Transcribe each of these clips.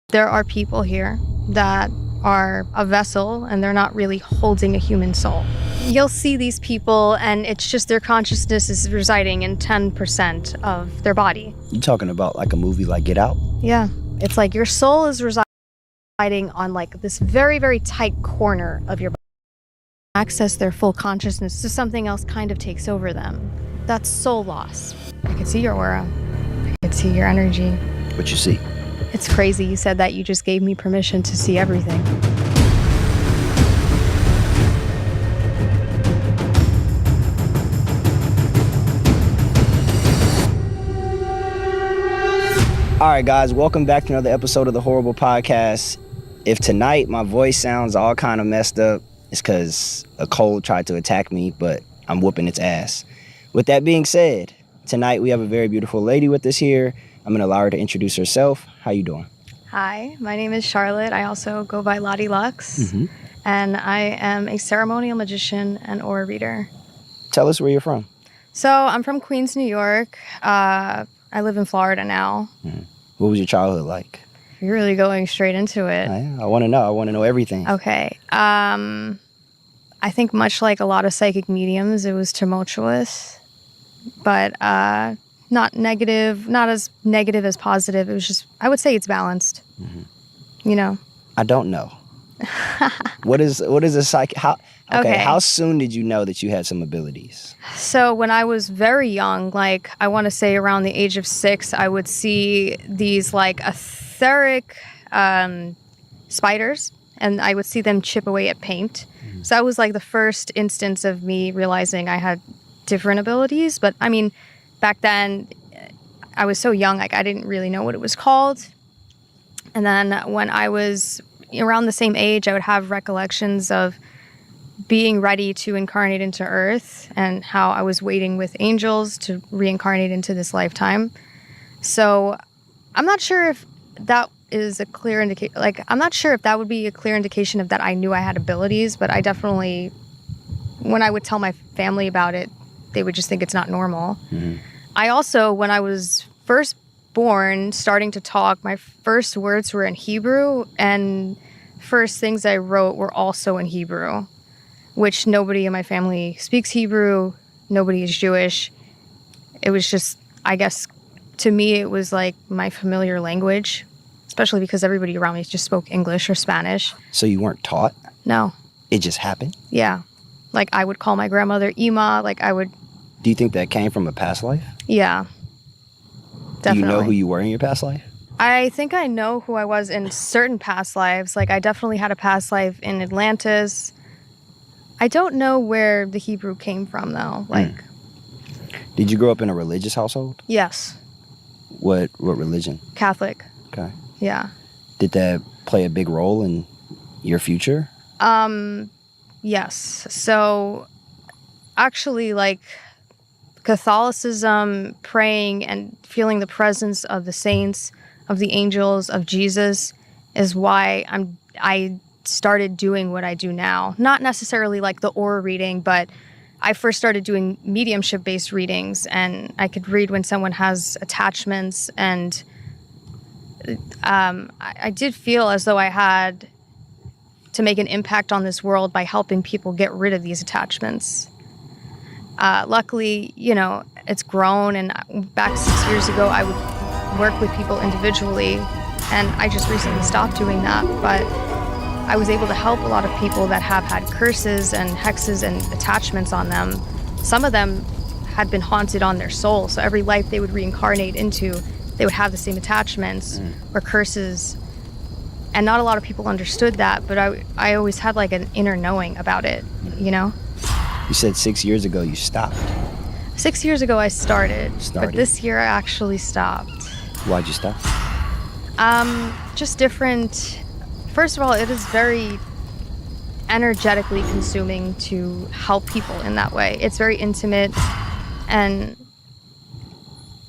There are people here that are a vessel and they're not really holding a human soul. You'll see these people and it's just their consciousness is residing in 10% of their body. You talking about like a movie like Get Out? Yeah. It's like your soul is residing on like this very, very tight corner of your body. Access their full consciousness, so something else kind of takes over them. That's soul loss. I could see your aura. I could see your energy. What you see? It's crazy you said that. You just gave me permission to see everything. All right, guys, welcome back to another episode of the Horrible Podcast. If tonight my voice sounds all kind of messed up, it's because a cold tried to attack me, but I'm whooping its ass. With that being said, tonight we have a very beautiful lady with us here. I'm going to allow her to introduce herself. How you doing? Hi, my name is Charlotte. I also go by Lottie Lux, and I am a ceremonial magician and aura reader. Tell us where you're from. So I'm from Queens, New York. I live in Florida now. What was your childhood like? You're really going straight into it. I want to know. I want to know everything. Okay. I think much like a lot of psychic mediums, it was tumultuous, but not negative, not as negative as positive. It was just, I would say it's balanced. You know? I don't know. What is a psychic? Okay. How soon did you know that you had some abilities? So when I was very young, like I want to say around the age of 6, I would see these like etheric spiders, and I would see them chip away at paint. So that was like the first instance of me realizing I had different abilities. But I mean, back then I was so young, like I didn't really know what it was called. And then when I was around the same age, I would have recollections of being ready to incarnate into Earth and how I was waiting with angels to reincarnate into this lifetime. So I'm not sure if that is a clear indication. Like, I'm not sure if that would be a clear indication of that I knew I had abilities, but I definitely, when I would tell my family about it, they would just think it's not normal. Mm-hmm. I also, when I was first born, starting to talk, my first words were in Hebrew, and first things I wrote were also in Hebrew, which nobody in my family speaks Hebrew. Nobody is Jewish. It was just, I guess, to me, it was like my familiar language, especially because everybody around me just spoke English or Spanish. So you weren't taught? No. It just happened? Yeah. Like I would call my grandmother Ima, like I would. Do you think that came from a past life? Yeah. Definitely. Do you know who you were in your past life? I think I know who I was in certain past lives. Like I definitely had a past life in Atlantis. I don't know where the Hebrew came from though. Like, Did you grow up in a religious household? Yes. What religion? Catholic. Okay. Yeah. Did that play a big role in your future? Yes. So actually, like Catholicism, praying and feeling the presence of the saints, of the angels, of Jesus is why I started doing what I do now. Not necessarily like the aura reading, but I first started doing mediumship-based readings, and I could read when someone has attachments, and I did feel as though I had to make an impact on this world by helping people get rid of these attachments. Luckily, you know, it's grown, and back 6 years ago, I would work with people individually, and I just recently stopped doing that, but I was able to help a lot of people that have had curses and hexes and attachments on them. Some of them had been haunted on their soul, so every life they would reincarnate into, they would have the same attachments or curses. And not a lot of people understood that, but I always had like an inner knowing about it, you know? You said 6 years ago you stopped. 6 years ago I started, but this year I actually stopped. Why'd you stop? Just different. First of all, it is very energetically consuming to help people in that way. It's very intimate, and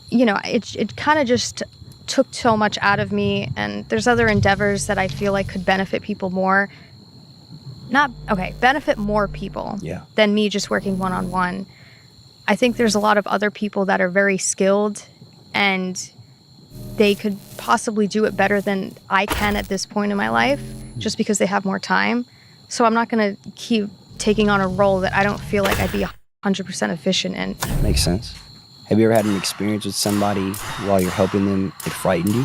you know, it kind of just took so much out of me, and there's other endeavors that I feel like could benefit people more. Benefit more people than me just working one-on-one. I think there's a lot of other people that are very skilled, and they could possibly do it better than I can at this point in my life, just because they have more time. So I'm not going to keep taking on a role that I don't feel like I'd be 100% efficient in. Makes sense. Have you ever had an experience with somebody while you're helping them, it frightened you?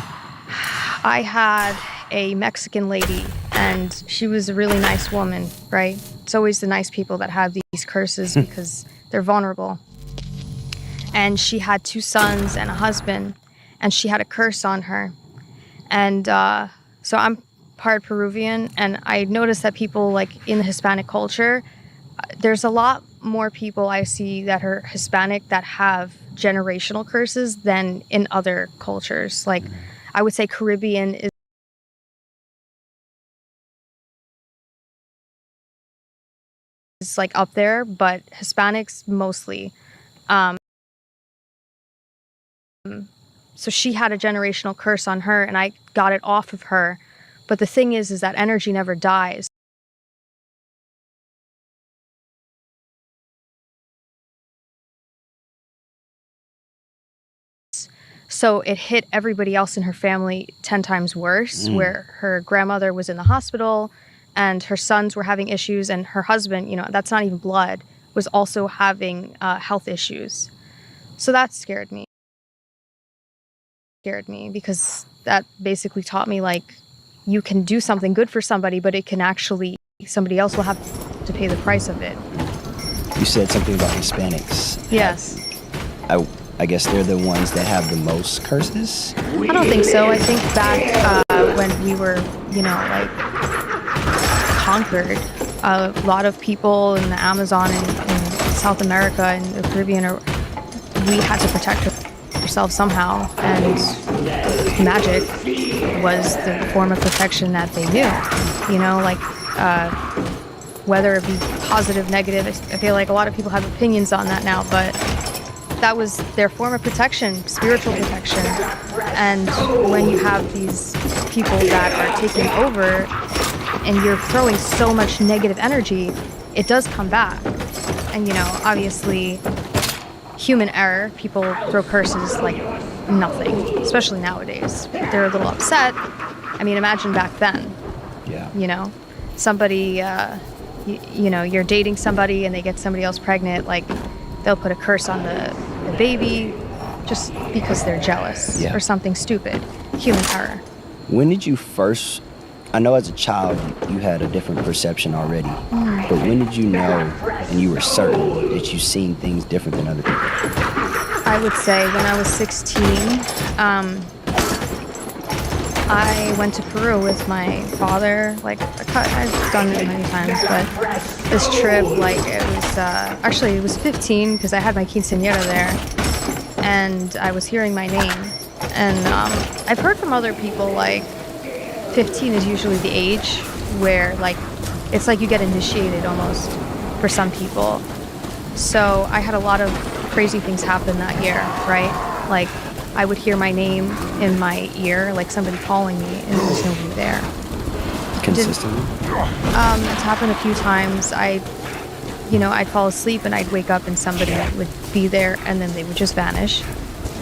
I had a Mexican lady, and she was a really nice woman, right? It's always the nice people that have these curses because they're vulnerable. And she had 2 sons and a husband, and she had a curse on her. And so I'm part Peruvian, and I noticed that people like in the Hispanic culture, there's a lot more people I see that are Hispanic that have generational curses than in other cultures. Like I would say Caribbean is like up there, but Hispanics mostly. So she had a generational curse on her, and I got it off of her. But the thing is that energy never dies. So it hit everybody else in her family 10 times worse, where her grandmother was in the hospital, and her sons were having issues, and her husband, you know, that's not even blood, was also having health issues. So that scared me. Because that basically taught me, like, you can do something good for somebody, but it can actually somebody else will have to pay the price of it. You said something about Hispanics. Yes. I guess they're the ones that have the most curses? I don't think so. I think back when we were, like conquered, a lot of people in the Amazon and South America and the Caribbean, we had to protect ourselves somehow, and magic was the form of protection that they knew. Whether it be positive, negative, I feel like a lot of people have opinions on that now, but that was their form of protection, spiritual protection. And when you have these people that are taking over and you're throwing so much negative energy, it does come back. And, obviously, human error, people throw curses like nothing, especially nowadays. They're a little upset. I mean, imagine back then. Yeah. Somebody, you're dating somebody and they get somebody else pregnant, like they'll put a curse on the baby just because they're jealous or something stupid. Human error. When did you first, I know as a child you had a different perception already, but when did you know and you were certain that you seen things different than other people? I would say when I was 16, I went to Peru with my father. Like, I've done it many times, but this trip, like, it was, actually it was 15 because I had my quinceañera there, and I was hearing my name. And I've heard from other people, like, 15 is usually the age where, like, it's like you get initiated almost for some people. So I had a lot of crazy things happen that year, right? Like, I would hear my name in my ear, like somebody calling me, and there was nobody there. Consistently? It's happened a few times. I'd fall asleep and I'd wake up and somebody would be there and then they would just vanish.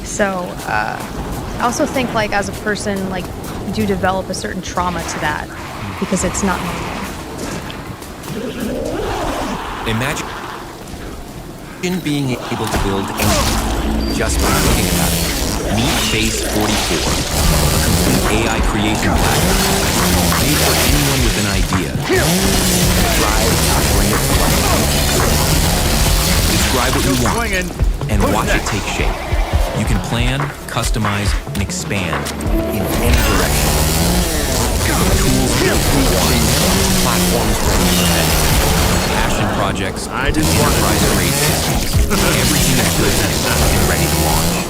So I also think, like, as a person, like, you do develop a certain trauma to that because it's not normal. Imagine being able to build anything just by thinking about it. Meet Base 44, a complete AI creation platform made for anyone with an idea. Try to bring it to life. Describe what you want and watch it take shape. You can plan, customize, and expand in any direction. Tools for platforms for passion projects, enterprise grade systems. Everything is built and ready to launch.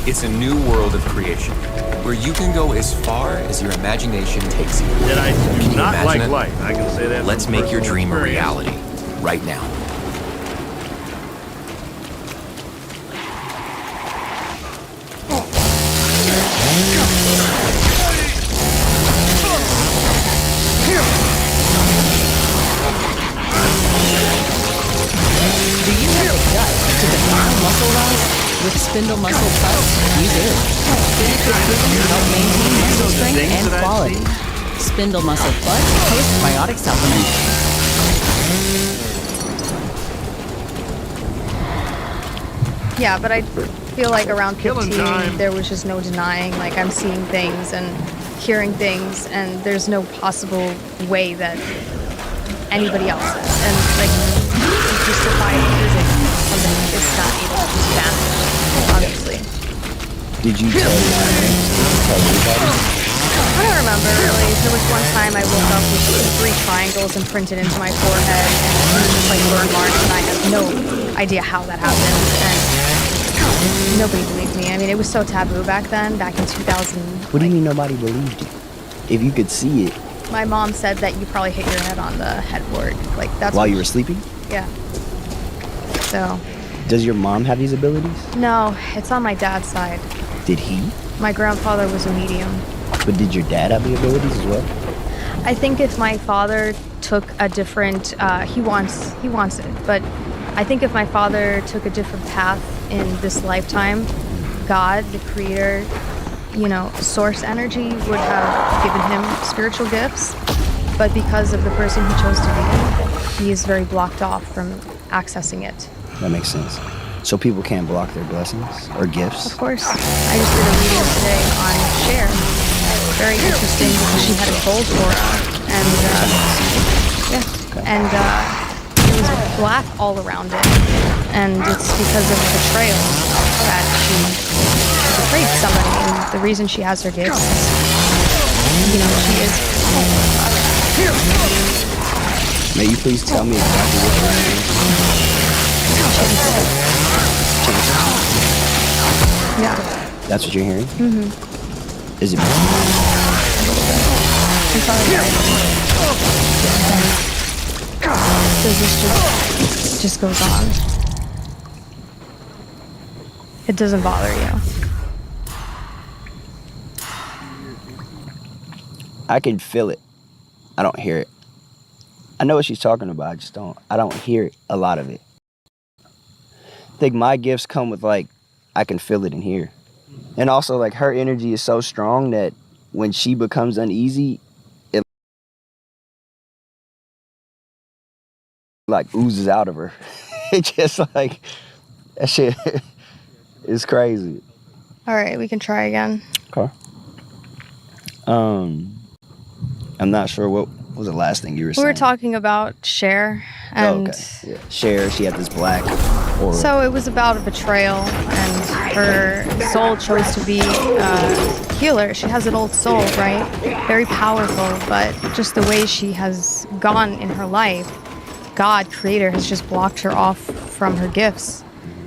It's a new world of creation, where you can go as far as your imagination takes you. And I do not like it? light. I can say that. Let's make your dream a reality, right now. Do you have the guts to define muscle loss? With Spindle Muscle Plus, you do. Benefit proven to help maintain muscle strength and quality. Spindle Muscle Plus postbiotic supplement. Yeah, but I feel like around 15, there was just no denying. Like, I'm seeing things and hearing things, and there's no possible way that anybody else is. And, like, just defying physics, somebody is not able to just vanish, obviously. Did you tell everybody? I don't remember, really. There was one time I woke up with 3 triangles imprinted into my forehead, and it was just like burn marks, and I have no idea how that happened. And nobody believed me. I mean, it was so taboo back then, back in 2000. What do you mean nobody believed you? If you could see it. My mom said that you probably hit your head on the headboard. Like, that's while you were sleeping? Yeah. So. Does your mom have these abilities? No, it's on my dad's side. Did he? My grandfather was a medium. But did your dad have the abilities as well? I think if my father took a different, he wants it, but I think if my father took a different path in this lifetime, God, the creator, source energy would have given him spiritual gifts, but because of the person he chose to be, he is very blocked off from accessing it. That makes sense. So people can't block their blessings or gifts? Of course. I just did a reading today on Cher. Very interesting because she had a gold aura, and and it was black all around it. And it's because of betrayal that she betrayed somebody. And the reason she has her gifts is, she is. May you please tell me exactly what you're saying? Yeah. That's what you're hearing? Mm-hmm. Is it? I'm sorry. So this just goes on. It doesn't bother you. I can feel it. I don't hear it. I know what she's talking about. I don't hear a lot of it. I think my gifts come with I can feel it in here. And also her energy is so strong that when she becomes uneasy, it oozes out of her. It just that shit is crazy. All right, we can try again. Okay. I'm not sure what was the last thing you were saying. We were talking about Cher, and Yeah. Cher, she had this black aura. so it was about a betrayal, and her soul chose to be a healer. She has an old soul, right? Very powerful, but just the way she has gone in her life, God, Creator, has just blocked her off from her gifts.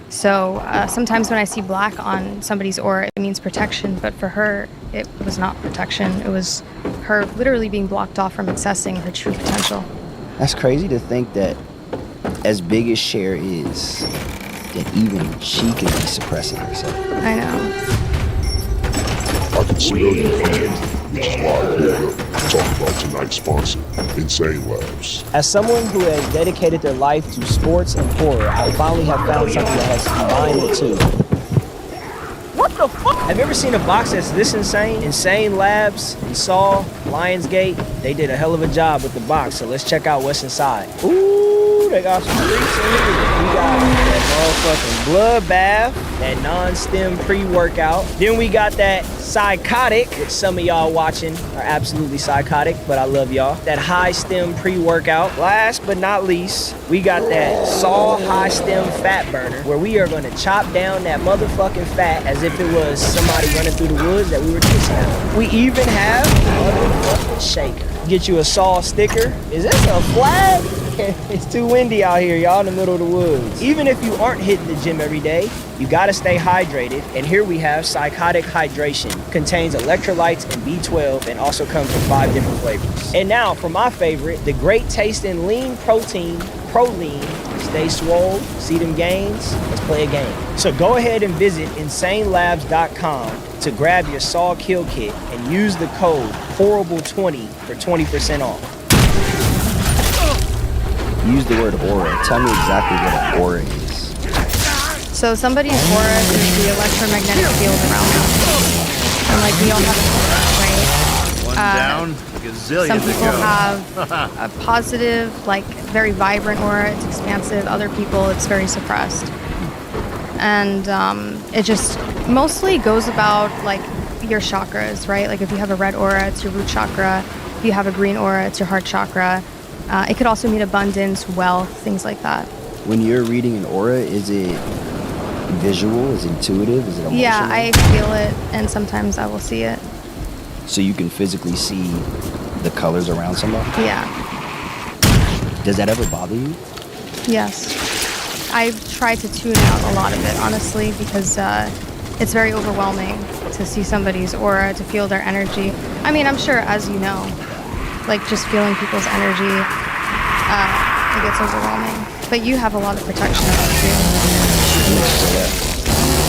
So sometimes when I see black on somebody's aura, it means protection, but for her, it was not protection. It was her literally being blocked off from accessing her true potential. That's crazy to think that as big as Cher is, that even she could be suppressing herself. I know. I can smell you, fan, which is why I pulled up to talk about tonight's sponsor, Insane Labs. As someone who has dedicated their life to sports and horror, I finally have found something that has combined the two. What the fuck? Have you ever seen a box that's this insane? Insane Labs and Saw, Lionsgate, they did a hell of a job with the box, so let's check out what's inside. Ooh, they got some freaks in here. We got that motherfucking bloodbath, that non-stem pre-workout. Then we got that psychotic, which some of y'all watching are absolutely psychotic, but I love y'all. That high stem pre-workout. Last but not least, we got that Saw high stem fat burner, where we are gonna chop down that motherfucking fat as if it was somebody running through the woods that we were chasing out. We even have a motherfucking shaker. Get you a Saw sticker. Is this a flag? It's too windy out here, y'all, in the middle of the woods. Even if you aren't hitting the gym every day, you gotta stay hydrated. And here we have Psychotic Hydration. Contains electrolytes and B12 and also comes in 5 different flavors. And now for my favorite, the great tasting lean protein, Prolean. Stay swole, see them gains, let's play a game. So go ahead and visit insanelabs.com to grab your Saw Kill Kit and use the code HORRIBLE20 for 20% off. Use the word aura. Tell me exactly what an aura is. So somebody's aura is the electromagnetic field around them. And we all have an aura, right? One down, a gazillion Some to people go. have a positive, very vibrant aura. It's expansive. Other people, it's very suppressed. And it just mostly goes about your chakras, right? If you have a red aura, it's your root chakra. If you have a green aura, it's your heart chakra. It could also mean abundance, wealth, things like that. When you're reading an aura, is it visual? Is it intuitive? Is it emotional? Yeah, I feel it, and sometimes I will see it. So you can physically see the colors around somebody? Yeah. Does that ever bother you? Yes. I try to tune out a lot of it, honestly, because it's very overwhelming to see somebody's aura, to feel their energy. I mean, I'm sure, as you know, just feeling people's energy, it gets overwhelming. But you have a lot of protection about you.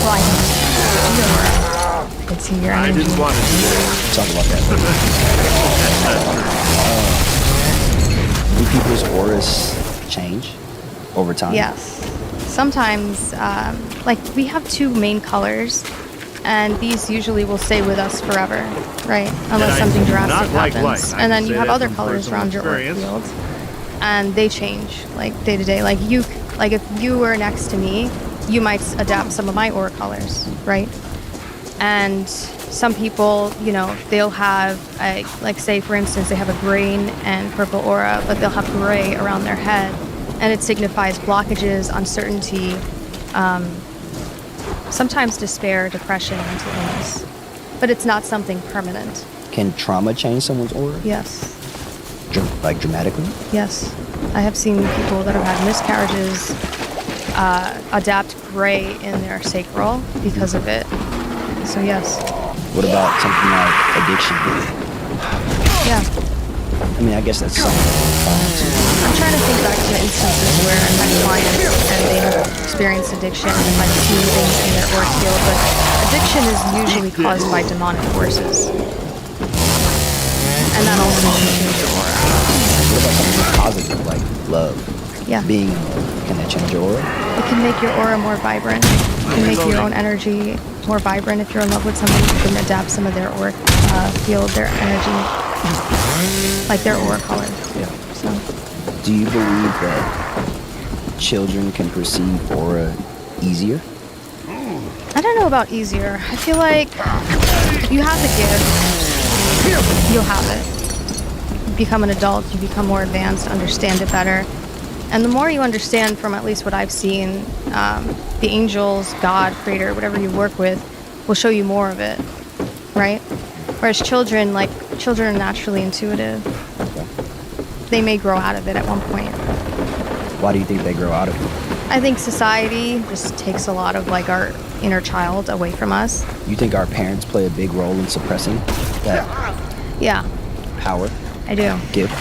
Well, I can see your I energy. didn't want to do that. Talk about that. Do people's auras change over time? Yes. Sometimes, we have 2 main colors, and these usually will stay with us forever, right? Unless I something do drastic not like happens. light. I And can then you say have that other from colors personal around your aura experience. field, and they change, day to day. If you were next to me, you might adapt some of my aura colors, right? And some people, they'll have, say for instance, they have a green and purple aura, but they'll have gray around their head, and it signifies blockages, uncertainty, sometimes despair, depression, mental illness. But it's not something permanent. Can trauma change someone's aura? Yes. Like dramatically? Yes. I have seen people that have had miscarriages adapt gray in their sacral because of it. So yes. What about something like addiction? Yeah. I mean, I guess that's something. I'm trying to think back to instances where I've had clients and they have experienced addiction and like seen things in their auric field, but addiction is usually caused by demonic forces. And that also can change your aura. What about something positive, like love? Yeah. Being in love. Can that change your aura? It can make your aura more vibrant. It can make your own energy more vibrant. If you're in love with somebody, you can adapt some of their auric field, their energy, like their aura color. Yeah. So. Do you believe that children can perceive aura easier? I don't know about easier. I feel like you have the gift, you'll have it. You become an adult, you become more advanced, understand it better. And the more you understand, from at least what I've seen, the angels, God, Creator, whatever you work with, will show you more of it, right? Whereas children are naturally intuitive. Okay. They may grow out of it at one point. Why do you think they grow out of it? I think society just takes a lot of like our inner child away from us. You think our parents play a big role in suppressing that Yeah, power, I do. gift?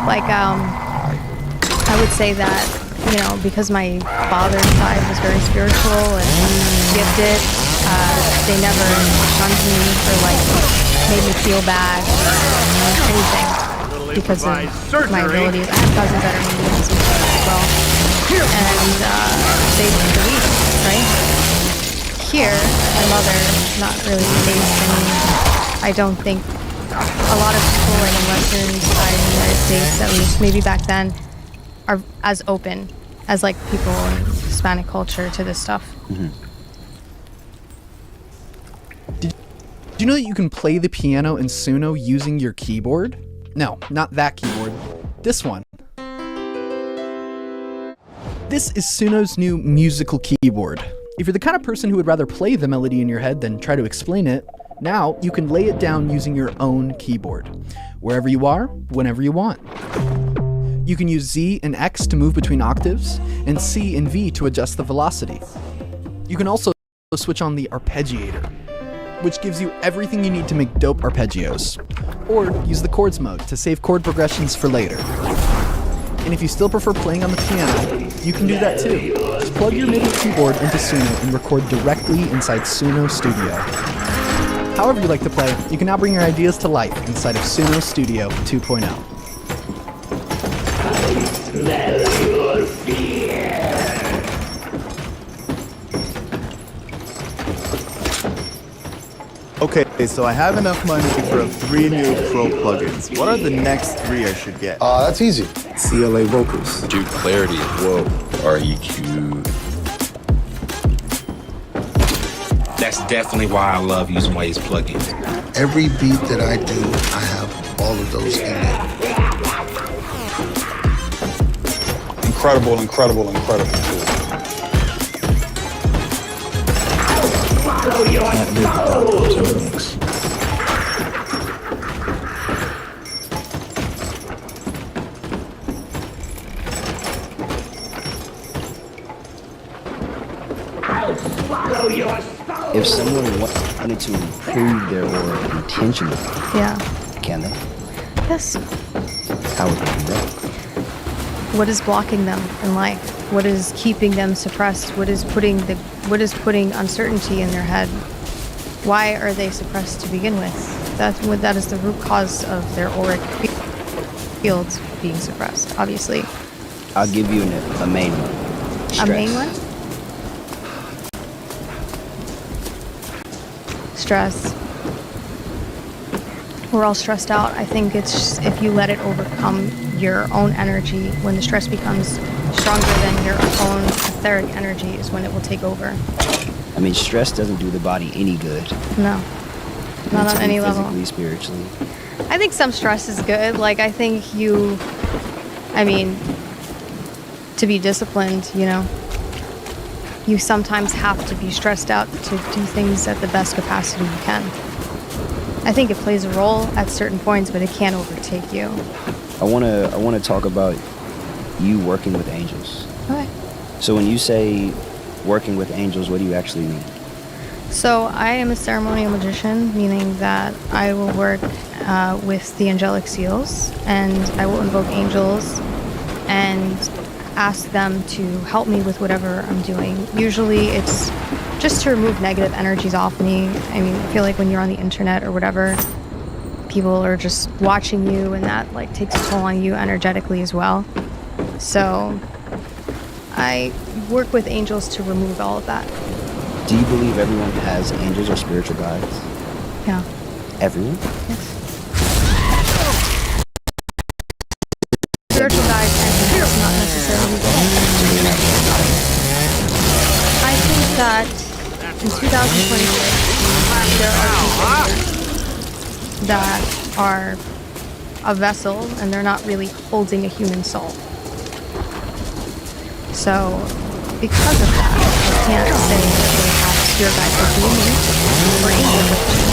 Like, I would say that, you know, because my father's side was very spiritual and gifted, they never shunned me or like made me feel bad or anything because of my abilities. I have cousins that are mediums and stuff as well. And they believe, right? Here, my mother not really faced any. I don't think a lot of people like in Western society, in the United States at least, maybe back then, are as open as like people in Hispanic culture to this stuff. Mm-hmm. Do you know that you can play the piano in Suno using your keyboard? No, not that keyboard. This one. This is Suno's new musical keyboard. If you're the kind of person who would rather play the melody in your head than try to explain it, now you can lay it down using your own keyboard. Wherever you are, whenever you want. You can use Z and X to move between octaves, and C and V to adjust the velocity. You can also switch on the arpeggiator, which gives you everything you need to make dope arpeggios. Or use the chords mode to save chord progressions for later. And if you still prefer playing on the piano, you can do that too. Just plug your MIDI keyboard into Suno and record directly inside Suno Studio. However you like to play, you can now bring your ideas to life inside of Suno Studio 2.0. Okay, so I have enough money for 3 new Pro plugins. What are the next 3 I should get? That's easy. CLA vocals. Dude, clarity. Whoa. REQ. That's definitely why I love using Waves plugins. Every beat that I do, I have all of those in it. Incredible, incredible, incredible tool. Can't live without those remix. If someone wanted to improve their aura intentionally, Yeah. can they? Yes. How would they do that? What is blocking them in life? What is keeping them suppressed? What is putting uncertainty in their head? Why are they suppressed to begin with? That is the root cause of their auric fields being suppressed, obviously. I'll give you a main one. A main one? Stress. We're all stressed out. I think it's just, if you let it overcome your own energy, when the stress becomes stronger than your own etheric energy is when it will take over. I mean, stress doesn't do the body any good. No. Not on Mentally, any level. Physically, spiritually. I think some stress is good. Like, I think to be disciplined, you sometimes have to be stressed out to do things at the best capacity you can. I think it plays a role at certain points, but it can't overtake you. I wanna talk about you working with angels. Okay. So when you say working with angels, what do you actually mean? So I am a ceremonial magician, meaning that I will work with the angelic seals, and I will invoke angels and ask them to help me with whatever I'm doing. Usually it's just to remove negative energies off me. I feel like when you're on the internet or whatever, people are just watching you, and that like takes a toll on you energetically as well. So I work with angels to remove all of that. Do you believe everyone has angels or spiritual guides? Yeah. Everyone? Yes. Spiritual guides and angels not necessarily bad. I think that in 2026 there are people that are a vessel and they're not really holding a human soul. So because of that, I can't say that they have spirit guides like me or angels like me.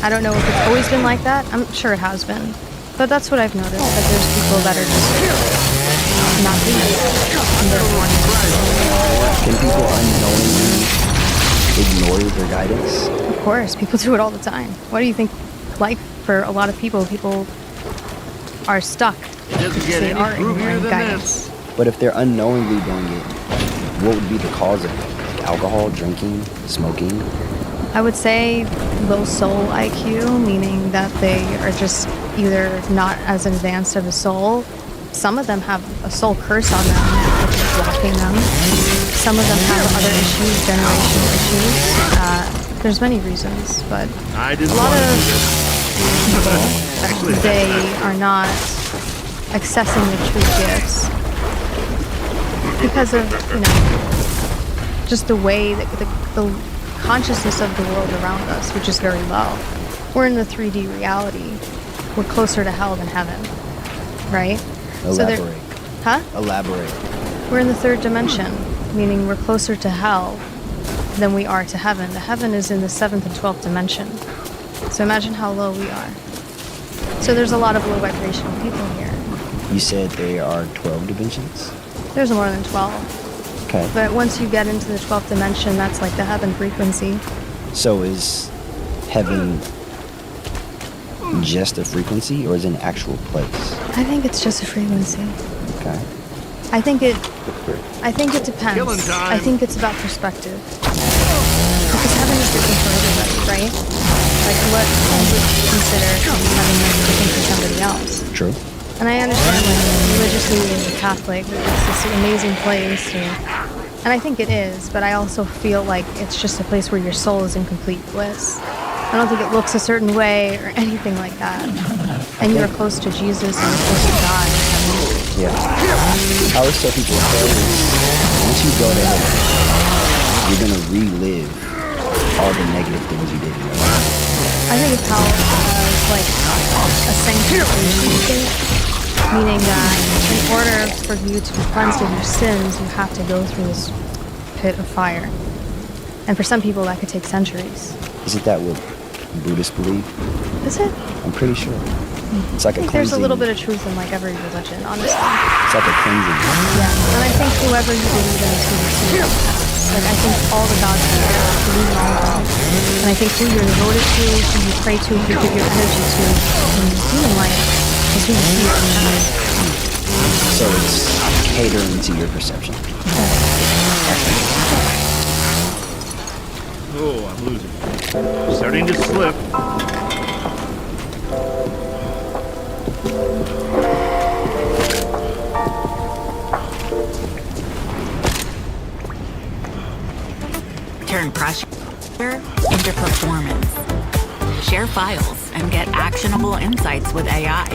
I don't know if it's always been like that. I'm sure it has been. But that's what I've noticed, that there's people that are just not doing it. And they're Can people unknowingly ignore their guidance? Of course, people do it all the time. What do you think? Like, for a lot of people are stuck. They are ignoring guidance. But if they're unknowingly doing it, what would be the cause of it? Like alcohol, drinking, smoking? I would say low soul IQ, meaning that they are just either not as advanced of a soul. Some of them have a soul curse on them, which is blocking them. Some of them have other issues, generational issues. There's many reasons, but a lot of people, they are not accessing the true gifts because of, just the way that the consciousness of the world around us, which is very low. We're in the 3D reality. We're closer to hell than heaven, right? Elaborate. Elaborate. We're in the third dimension, meaning we're closer to hell than we are to heaven. The heaven is in the 7th and 12th dimension. So imagine how low we are. So there's a lot of low vibrational people here. You said there are 12 dimensions? There's more than 12. Okay. But once you get into the 12th dimension, that's like the heaven frequency. So is heaven just a frequency or is it an actual place? I think it's just a frequency. Okay. I think it depends. I think it's about perspective. Because heaven is different for everybody, right? Like what would you consider heaven is different for somebody else? True. And I understand, like, religiously as a Catholic, it's this amazing place, and I think it is, but I also feel like it's just a place where your soul is in complete bliss. I don't think it looks a certain way or anything like that. And you're close to Jesus and you're close to God. Yeah. I always tell people, once you go to heaven, you're going to relive all the negative things you did in your life. I think it's how like a sanctification state, meaning that in order for you to be cleansed of your sins, you have to go through this pit of fire. And for some people, that could take centuries. Isn't that what Buddhists believe? Is it? I'm pretty sure. It's like I think there's a little bit of truth in like every religion, honestly. It's like a cleansing. Yeah, and I think whoever you believe in is who you see. Like, I think all the gods are there, believe in all of them. And I think who you're devoted to, who you pray to, who you give your energy to in human life is who you see in heaven. So it's catering to your perception. Oh, I'm losing. Starting to slip. Turn pressure into performance. Share files and get actionable insights with AI.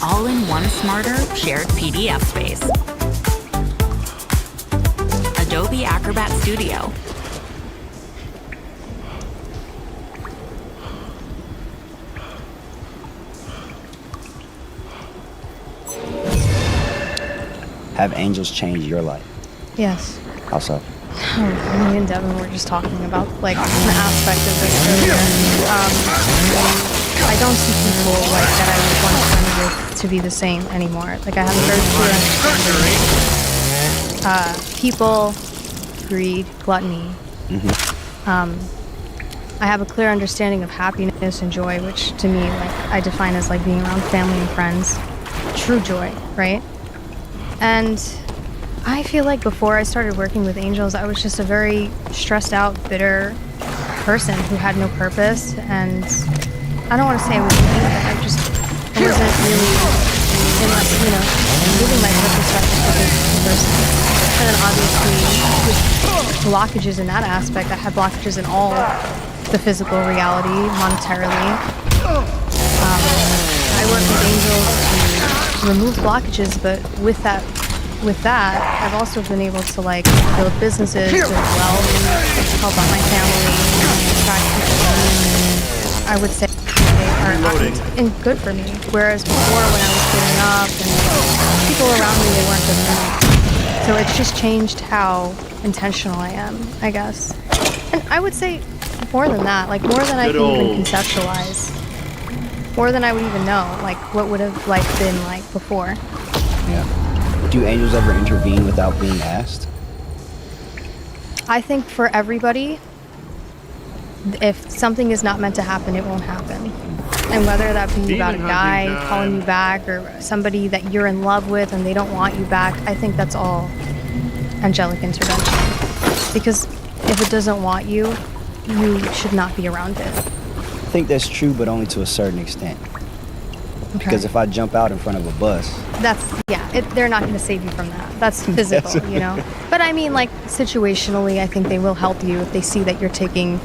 All in one smarter, shared PDF space. Adobe Acrobat Studio. Have angels changed your life? Yes. How so? Me and Devin were just talking about like an aspect of this earlier. I don't see people like that I was once friends with to be the same anymore. Like I have a very clear understanding. People, greed, gluttony. I have a clear understanding of happiness and joy, which to me, like I define as like being around family and friends. True joy, right? And I feel like before I started working with angels, I was just a very stressed out, bitter person who had no purpose. And I don't want to say I was mean, but I wasn't really, living my purpose right because of the person. And then obviously with blockages in that aspect, I had blockages in all the physical reality, monetarily. I work with angels to remove blockages, but with that, I've also been able to like build businesses, build wealth, help out my family, attract people. I would say are and good for me. Whereas before, when I was growing up, and people around me, they weren't good for me. So it's just changed how intentional I am, I guess. And I would say more than that, like more than I can even conceptualize. More than I would even know, like what would have life been like before. Yeah. Do angels ever intervene without being asked? I think for everybody, if something is not meant to happen, it won't happen. And whether that be about a guy calling you back or somebody that you're in love with and they don't want you back, I think that's all angelic intervention. Because if it doesn't want you, you should not be around it. I think that's true, but only to a certain extent. Okay. Because if I jump out in front of a bus, they're not going to save you from that. That's physical, you know. But I mean, like situationally, I think they will help you if they see that you're taking,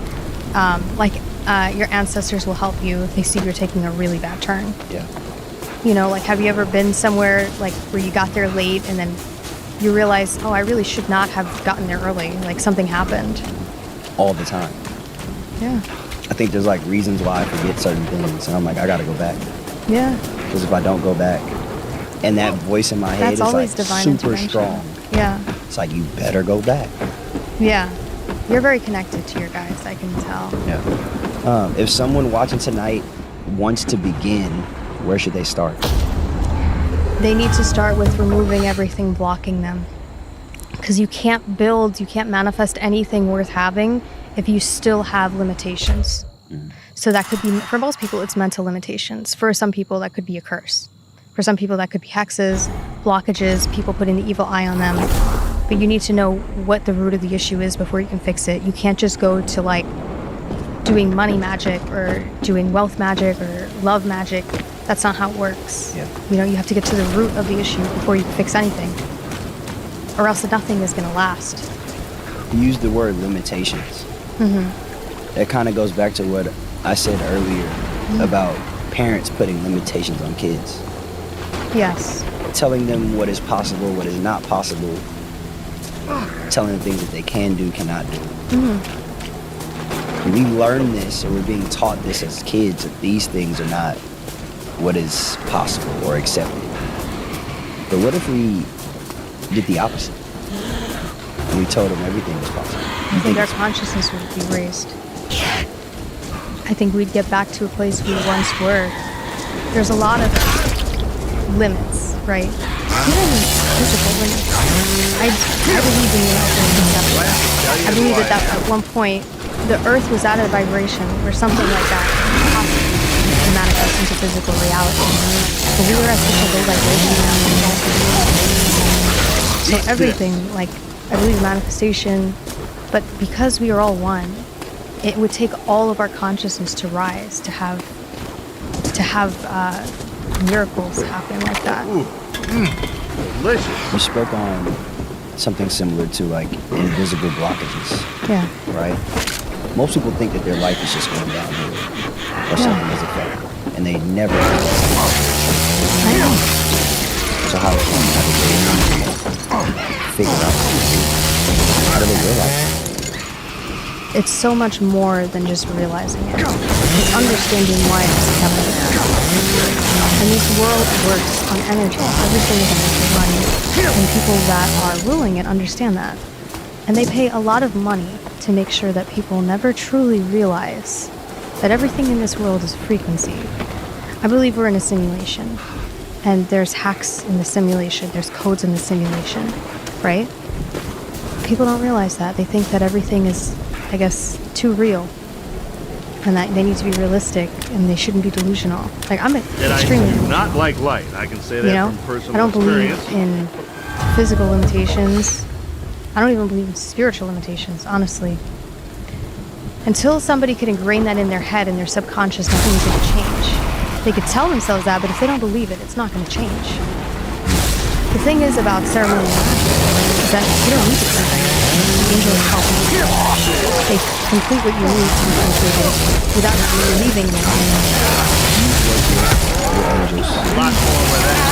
your ancestors will help you if they see you're taking a really bad turn. Yeah. You know, like have you ever been somewhere like where you got there late and then you realize, oh, I really should not have gotten there early. Like something happened. All the time. Yeah. I think there's like reasons why I forget certain things, and I'm like, I gotta go back. Yeah. Because if I don't go back, and that voice in my head is like super strong. Yeah. It's like you better go back. Yeah. You're very connected to your guys, I can tell. Yeah. If someone watching tonight wants to begin, where should they start? They need to start with removing everything blocking them. Because you can't manifest anything worth having if you still have limitations. So that could be, for most people, it's mental limitations. For some people, that could be a curse. For some people, that could be hexes, blockages, people putting the evil eye on them. But you need to know what the root of the issue is before you can fix it. You can't just go to like doing money magic or doing wealth magic or love magic. That's not how it works. Yeah. You know, you have to get to the root of the issue before you can fix anything. Or else nothing is going to last. You used the word limitations. That kind of goes back to what I said earlier about parents putting limitations on kids. Yes. Telling them what is possible, what is not possible. Telling them things that they can do, cannot do. We learn this, or we're being taught this as kids, that these things are not what is possible or accepted. But what if we did the opposite? And we told them everything was possible. I think our consciousness would be raised. I think we'd get back to a place we once were. There's a lot of limits, right? Even physical limits. I believe in universal conception. I believe that at one point, the Earth was at a vibration where something like that possibly can manifest into physical reality. But we are at such a low vibration now. So everything, like, I believe manifestation, but because we are all one, it would take all of our consciousness to rise, to have miracles happen like that. Delicious. You spoke on something similar to like invisible blockages. Yeah. Right? Most people think that their life is just going downhill or something is affected, and they never I know. So how do they figure out how do they realize it? It's so much more than just realizing it. It's understanding why it's happening. And this world works on energy. Everything is energy money. And people that are ruling it understand that. And they pay a lot of money to make sure that people never truly realize that everything in this world is frequency. I believe we're in a simulation. And there's hacks in the simulation. There's codes in the simulation, right? People don't realize that. They think that everything is, I guess, too real. And that they need to be realistic and they shouldn't be delusional. Like, I'm extremely... I do not like light. I can say that from personal I don't experience. believe in physical limitations. I don't even believe in spiritual limitations, honestly. Until somebody could ingrain that in their head and their subconscious, nothing's going to change. They could tell themselves that, but if they don't believe it, it's not going to change. The thing is about ceremony is that you don't need to do anything. The angels help you. They complete what you need to be completed without you leaving them. Lot more with that.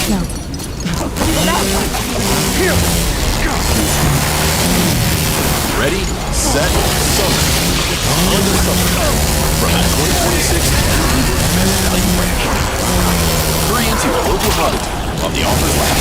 No. Ready, set, summon. On the summon. From the 2026 Value Branch. Hurry into the local hub of the Office Lab.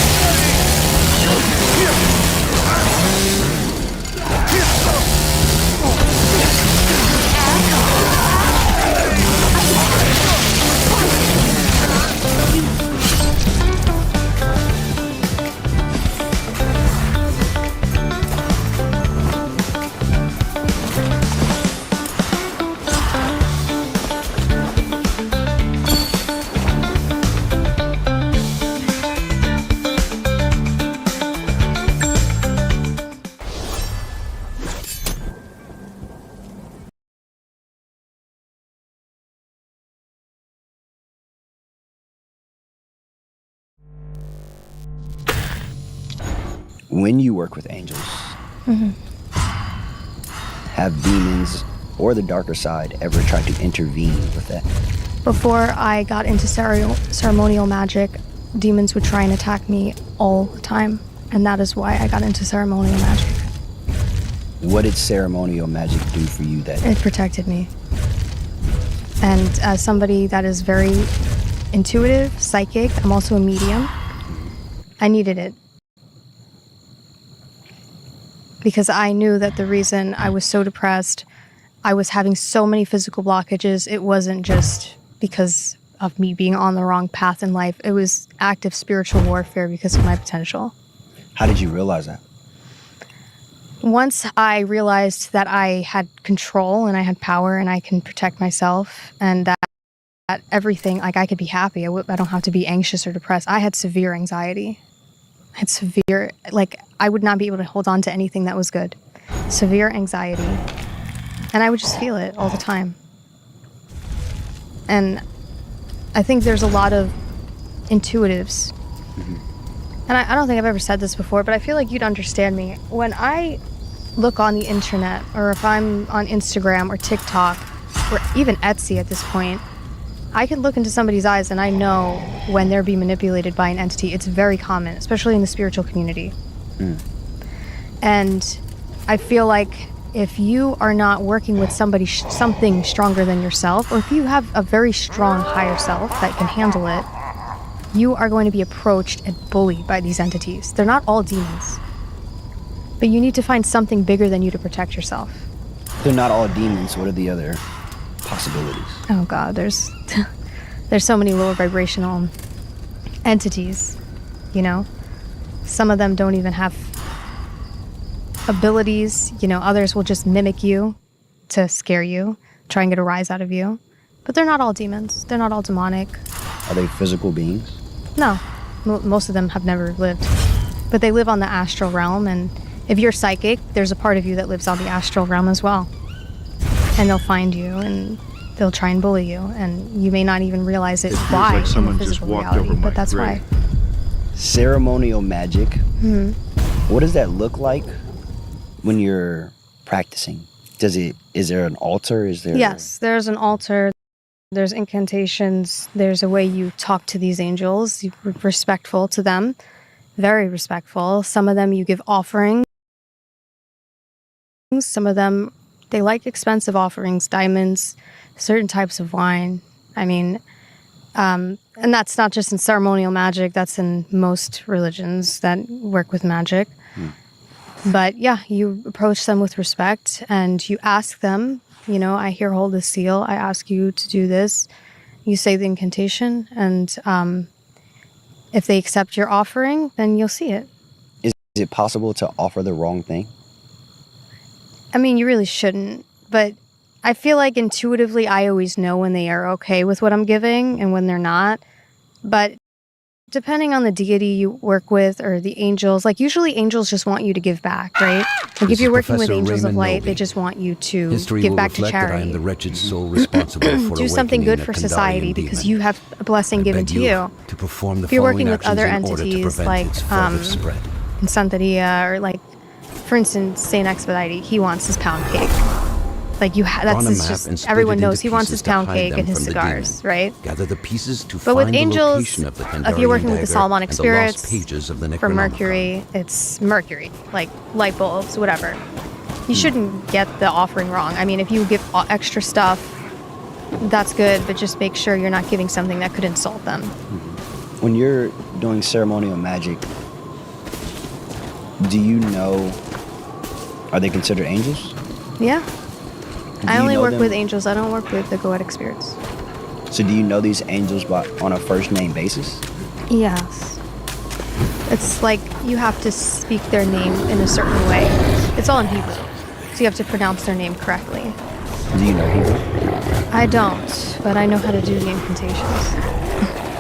When you work with angels, have demons or the darker side ever tried to intervene with that? Before I got into ceremonial magic, demons would try and attack me all the time. And that is why I got into ceremonial magic. What did ceremonial magic do for you that It protected me. And as somebody that is very intuitive, psychic, I'm also a medium, I needed it. Because I knew that the reason I was so depressed, I was having so many physical blockages, it wasn't just because of me being on the wrong path in life. It was active spiritual warfare because of my potential. How did you realize that? Once I realized that I had control and I had power and I can protect myself and that everything, like I could be happy. I don't have to be anxious or depressed. I had severe anxiety. I had severe, like I would not be able to hold on to anything that was good. Severe anxiety. And I would just feel it all the time. And I think there's a lot of intuitives. And I don't think I've ever said this before, but I feel like you'd understand me. When I look on the internet, or if I'm on Instagram or TikTok, or even Etsy at this point, I can look into somebody's eyes and I know when they're being manipulated by an entity. It's very common, especially in the spiritual community. And I feel like if you are not working with something stronger than yourself, or if you have a very strong higher self that can handle it, you are going to be approached and bullied by these entities. They're not all demons. But you need to find something bigger than you to protect yourself. They're not all demons. What are the other possibilities? Oh God, there's so many lower vibrational entities, you know? Some of them don't even have abilities, you know, others will just mimic you to scare you, try and get a rise out of you. But they're not all demons. They're not all demonic. Are they physical beings? No, most of them have never lived. But they live on the astral realm, and if you're psychic, there's a part of you that lives on the astral realm as well. And they'll find you, and they'll try and bully you, and you may not even realize it why like someone in the just physical walked reality, over my but that's grave. why. Ceremonial magic. What does that look like when you're practicing? Is there an altar? Yes, there's an altar. There's incantations. There's a way you talk to these angels. You're respectful to them. Very respectful. Some of them you give offerings. Some of them They like expensive offerings, diamonds, certain types of wine. I mean, and that's not just in ceremonial magic, that's in most religions that work with magic. But yeah, you approach them with respect and you ask them, I here hold the seal. I ask you to do this. You say the incantation, and if they accept your offering, then you'll see it. Is it possible to offer the wrong thing? I mean, you really shouldn't, but I feel like intuitively I always know when they are okay with what I'm giving and when they're not. But depending on the deity you work with or the angels, like usually angels just want you to give back, right? Like if you're working with angels of light, they just want you to give back to charity. I am the wretched soul responsible for do something good for society because you have a blessing given to you. To perform the if you're working with actions other in order to entities prevent like its further spread. in Santeria, or like, for instance, Saint Expedite, he wants his pound cake. Like that's just everyone knows he wants his pound cake and his cigars, right? Gather the pieces to but with find angels, the location of the if you're working with the Solomonic spirits, the for Mercury, it's Mercury, like light bulbs, whatever. You shouldn't get the offering wrong. I mean, if you give extra stuff, that's good, but just make sure you're not giving something that could insult them. When you're doing ceremonial magic, do you know, are they considered angels? Yeah. I only work with angels. I don't work with the goetic spirits. So do you know these angels on a first name basis? Yes. It's like you have to speak their name in a certain way. It's all in Hebrew. So you have to pronounce their name correctly. Do you know Hebrew? I don't, but I know how to do the incantations.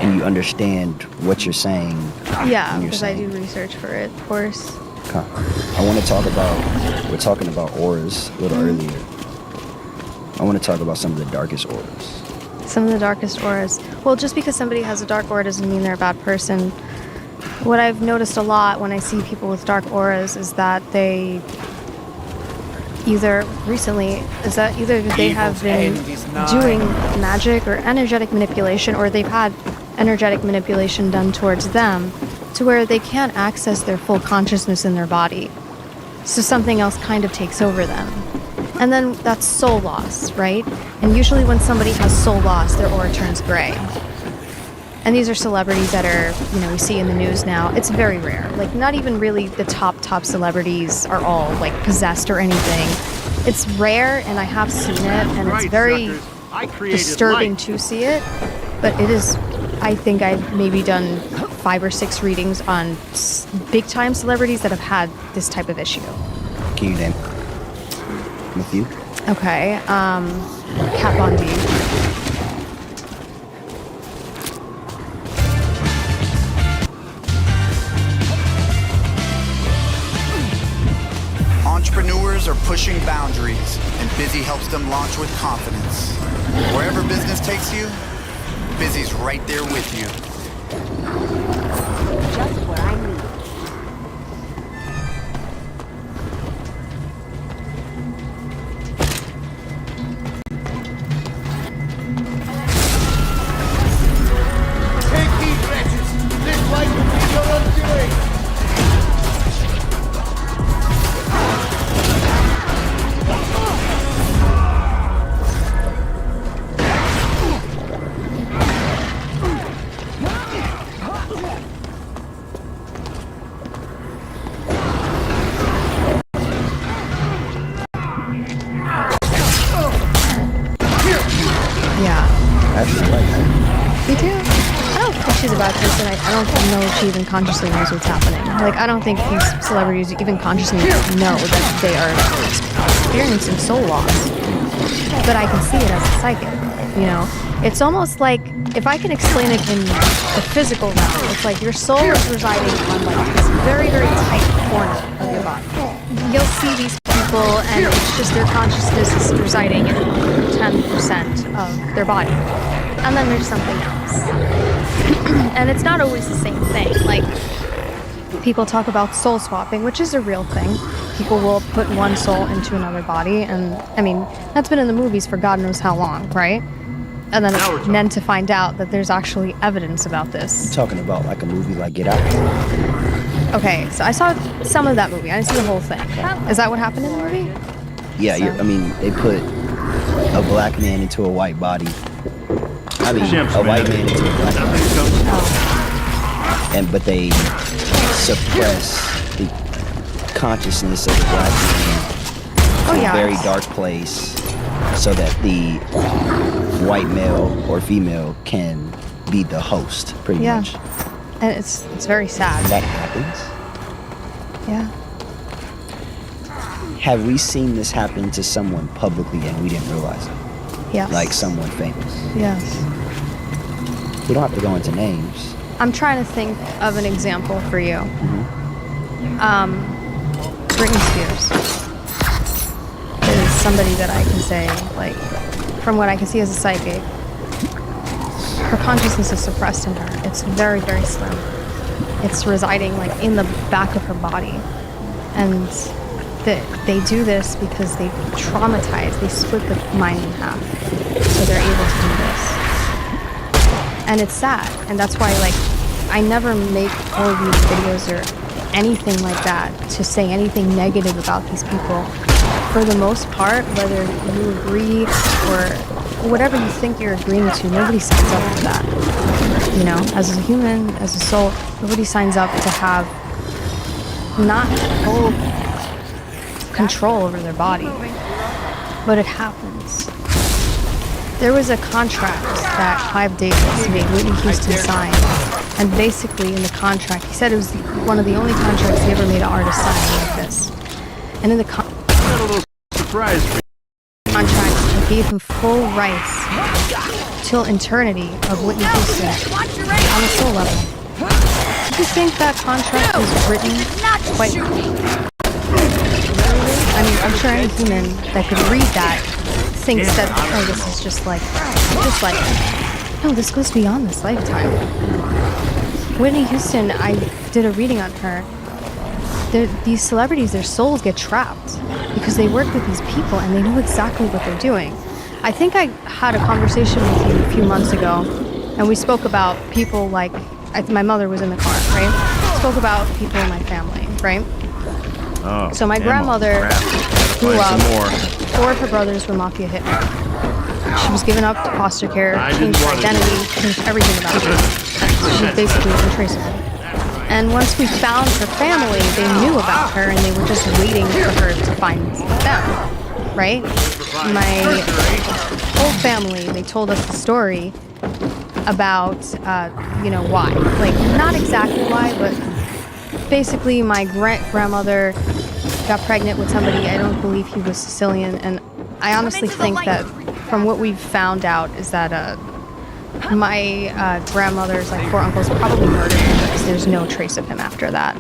And you understand what you're saying? Yeah, because I do research for it, of course. Okay. I want to talk about, we're talking about auras a little earlier. I want to talk about some of the darkest auras. Some of the darkest auras. Well, just because somebody has a dark aura doesn't mean they're a bad person. What I've noticed a lot when I see people with dark auras is that they either they have been doing magic or energetic manipulation, or they've had energetic manipulation done towards them to where they can't access their full consciousness in their body. So something else kind of takes over them. And then that's soul loss, right? And usually when somebody has soul loss, their aura turns gray. And these are celebrities that are, we see in the news now. It's very rare. Like, not even really the top celebrities are all, like, possessed or anything. It's rare, and I have seen it, and it's very disturbing to see it. But it is, I think I've maybe done 5 or 6 readings on big-time celebrities that have had this type of issue. Can you name with you? Okay, Kat Von D. Entrepreneurs are pushing boundaries, and Busy helps them launch with confidence. Wherever business takes you, Busy's right there with you. Just what I need. Take these wretches! This light will be your undoing! Me too. I don't think she's a bad person. I don't know if she even consciously knows what's happening. Like, I don't think these celebrities even consciously know that they are experiencing soul loss. But I can see it as a psychic, It's almost like, if I can explain it in the physical realm, it's like your soul is residing on, like, this very, very tight corner of your body. You'll see these people, and it's just their consciousness is residing in 10% of their body. And then there's something else. And it's not always the same thing. Like, people talk about soul swapping, which is a real thing. People will put one soul into another body, and I mean, that's been in the movies for God knows how long, right? And then to find out that there's actually evidence about this. You're talking about like a movie like Get Out? Okay, so I saw some of that movie. I didn't see the whole thing. Is that what happened in the movie? Yeah, So. I mean, they put a black man into a white body. I mean, a white man into a black body. But they suppress the consciousness of the black man to a very dark place so that the white male or female can be the host, pretty much. And it's very sad. That happens. Yeah. Have we seen this happen to someone publicly and we didn't realize it? Yes. Like someone famous? Yes. We don't have to go into names. I'm trying to think of an example for you. Britney Spears is somebody that I can say, like, from what I can see as a psychic, her consciousness is suppressed in her. It's very, very slim. It's residing like in the back of her body. And they do this because they traumatize, they split the mind in half. So they're able to do this. And it's sad. And that's why, like, I never make horror videos or anything like that to say anything negative about these people. For the most part, whether you agree or whatever you think you're agreeing to, nobody signs up for that. You know, as a human, as a soul, nobody signs up to have not full control over their body. But it happens. There was a contract that Clive Davis made Whitney Houston sign. And basically in the contract, he said it was one of the only contracts he ever made an artist sign like this. And in the contract, he gave him full rights till eternity of Whitney Houston on a soul level. Do you think that contract was written quite... I mean, I'm sure any human that could read that thinks that, oh, this is just like, no, this goes beyond this lifetime. Whitney Houston, I did a reading on her. These celebrities, their souls get trapped because they work with these people and they know exactly what they're doing. I think I had a conversation with you a few months ago, and we spoke about people like, my mother was in the car, right? Spoke about people in my family, right? Oh, so my grandmother grew up, 4 of her brothers were mafia hitmen. She was given up to foster care, changed her identity, changed everything about her. She basically was untraceable. And once we found her family, they knew about her and they were just waiting for her to find them, right? My whole family, they told us the story about, why. Like, not exactly why, but basically my grandmother got pregnant with somebody, I don't believe he was Sicilian, and I honestly think that from what we've found out is that my grandmother's 4 uncles probably murdered him because there's no trace of him after that.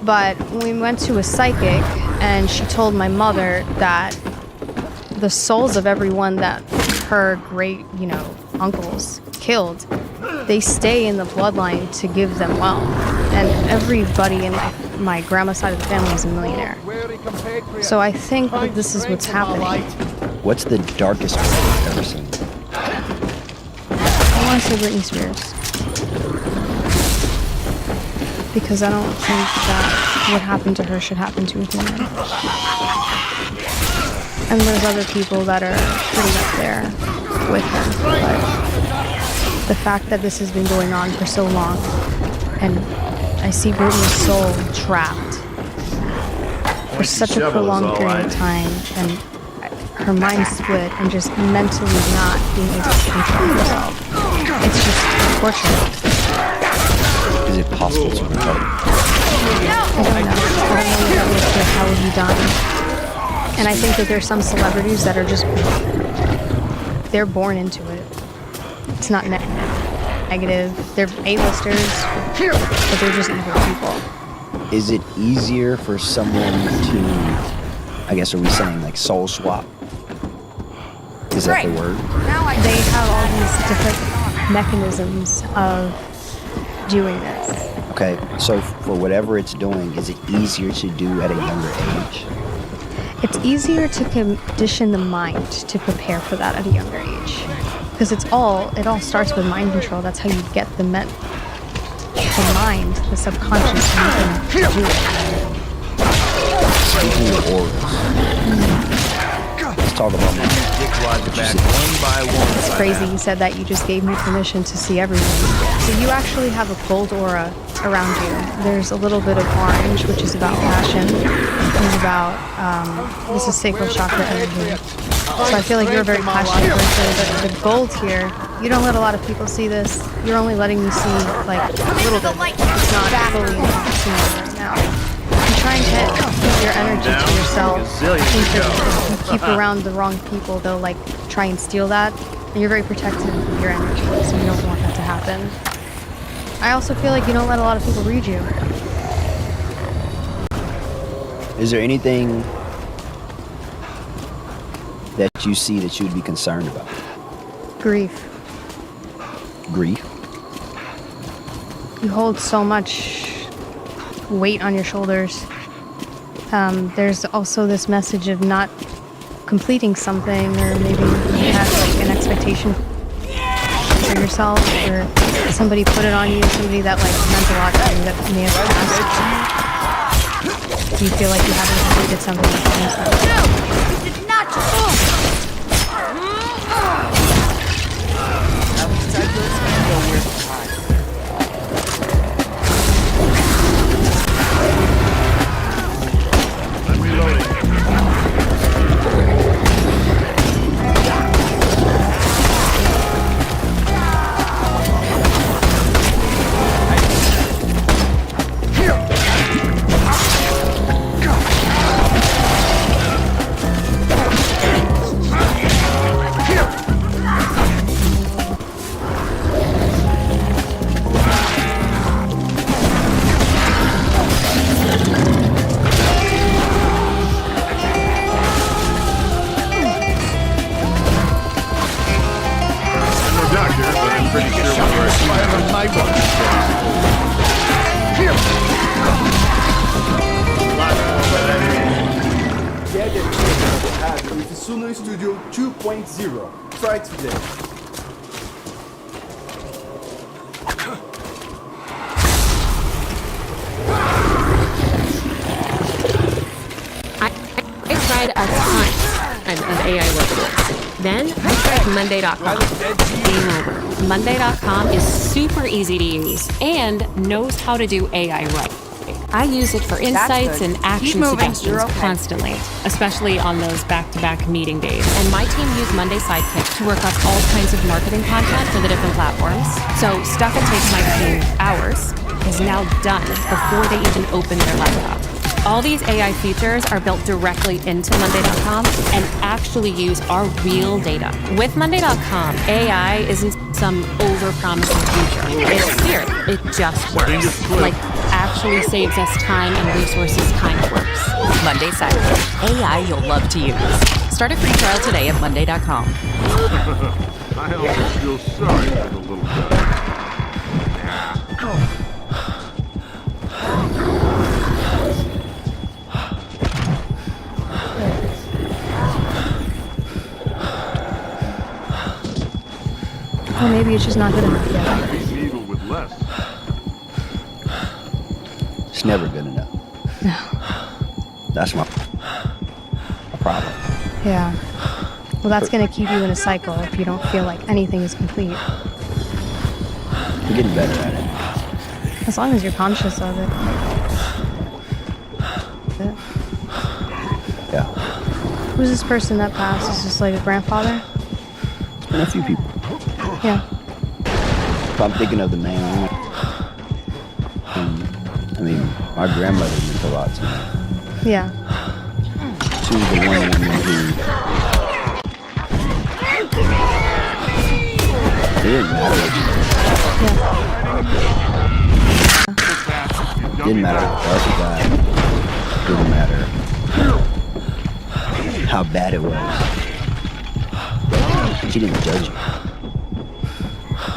But we went to a psychic and she told my mother that the souls of everyone that her great, uncles killed, they stay in the bloodline to give them wealth. And everybody in my grandma's side of the family is a millionaire. So I think that this is what's happening. What's the darkest one you've ever seen? I want to say Britney Spears. Because I don't think that what happened to her should happen to a human. And there's other people that are pretty up there with her. But the fact that this has been going on for so long, and I see Britney's soul trapped for such a prolonged period of time, and her mind split and just mentally not being able to control herself. It's just unfortunate. Is it possible to recover? I don't know how would be done. And I think that there's some celebrities that are just, they're born into it. It's not negative. They're A-listers, but they're just evil people. Is it easier for someone to, I guess, are we saying like soul swap? Is that the word? They have all these different mechanisms of doing this. Okay, so for whatever it's doing, is it easier to do at a younger age? It's easier to condition the mind to prepare for that at a younger age. Because it all starts with mind control. That's how you get the mind, the subconscious mind to do it. Speaking of auras, talk about my It's crazy you said that. You just gave me permission to see everything. So you actually have a cold aura around you. There's a little bit of orange, which is about passion. It's about, this is sacral chakra energy. So I feel like you're a very passionate person, but the gold here, you don't let a lot of people see this. You're only letting me see, like, a little bit. It's not fully encompassing right now. I'm trying to keep your energy to yourself. I think that if you keep around the wrong people, they'll, like, try and steal that. And you're very protective of your energy, so you don't want that to happen. I also feel like you don't let a lot of people read you. Is there anything that you see that you'd be concerned about? Grief. Grief? You hold so much weight on your shoulders. There's also this message of not completing something, or maybe you had like an expectation for yourself, or somebody put it on you, somebody that like meant a lot to you that may have passed. Do you feel like you haven't completed something? No! You did not! I'm reloading. Studio 2.0. Try today. I tried a ton of AI websites. Then I tried Monday.com. Game over. Monday.com is super easy to use and knows how to do AI right. I use it for insights and action suggestions constantly, especially on those back-to-back meeting days. And my team used Monday Sidekick to work up all kinds of marketing content for the different platforms. So stuff that takes my team hours is now done before they even open their laptop. All these AI features are built directly into Monday.com and actually use our real data. With Monday.com, AI isn't some over-promising future. It's here. It just works. Like, actually saves us time and resources kind of works. Monday Sidekick. AI you'll love to use. Start a free trial today at Monday.com. I almost feel sorry for the little guy. Well, maybe it's just not good enough yet. Needle with less. It's never good enough. No. That's my problem. Yeah. Well, that's going to keep you in a cycle if you don't feel like anything is complete. I'm getting better at it. As long as you're conscious of it. Yeah. Who's this person that passed? Is this like a grandfather? It's been a few people. Yeah. But I'm thinking of the man. I mean, my grandmother meant a lot to me. Yeah. She was the one woman who it didn't matter what you did. Didn't matter what dark you got. Didn't matter how bad it was. She didn't judge you.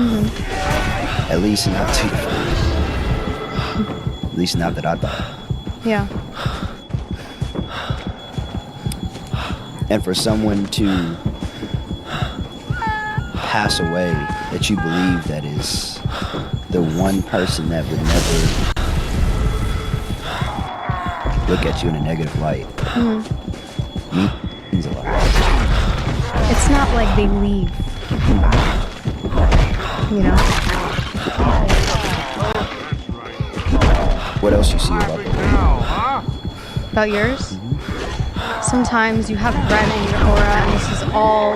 Mm-hmm. At least not too far. At least not that I thought. Yeah. And for someone to pass away that you believe that is the one person that would never look at you in a negative light, means a lot. It's not like they leave. You know? What else you see about the aura? About yours? Sometimes you have red in your aura, and this is all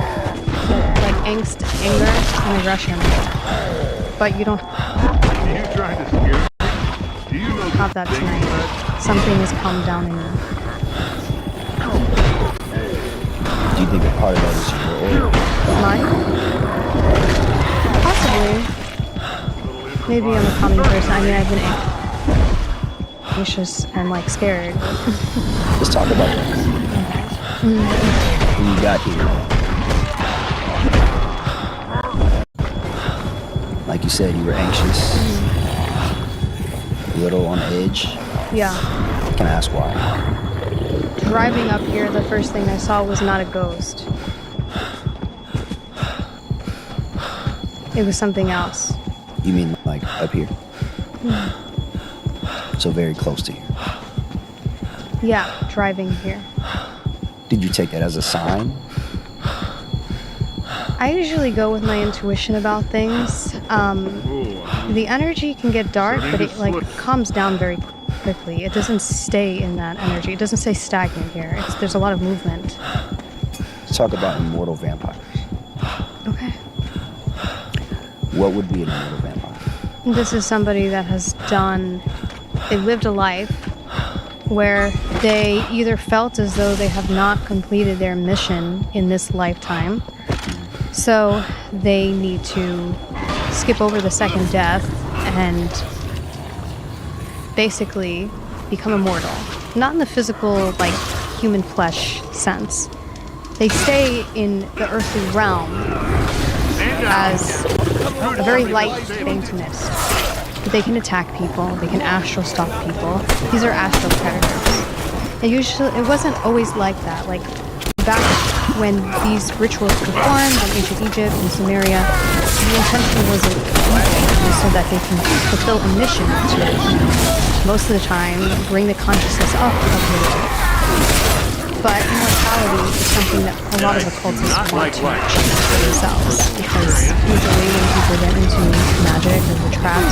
like angst, anger, and aggression. But you don't have that tonight. Something has calmed down in you. Do you think a part of that is your aura? Mine? Possibly. Maybe I'm a calming person. I mean, I've been anxious and like scared. Let's talk about that. When you got here, like you said, you were anxious, a little on edge. Yeah. Can I ask why? Driving up here, the first thing I saw was not a ghost. It was something else. You mean like up here? So very close to you. Yeah, driving here. Did you take that as a sign? I usually go with my intuition about things. The energy can get dark, but it like calms down very quickly. It doesn't stay in that energy. It doesn't stay stagnant here. There's a lot of movement. Let's talk about immortal vampires. Okay. What would be an immortal vampire? This is somebody that has they lived a life where they either felt as though they have not completed their mission in this lifetime, so they need to skip over the second death and basically become immortal. Not in the physical, like, human flesh sense. They stay in the earthly realm as a very light faintness. They can attack people, they can astral stalk people. These are astral predators. It wasn't always like that. Like, back when these rituals performed in ancient Egypt and Sumeria, the intention wasn't so that they can fulfill a mission to, most of the time, bring the consciousness up of the living. But immortality is something that a lot of occultists want to achieve for themselves, because usually when people get into magic or witchcraft,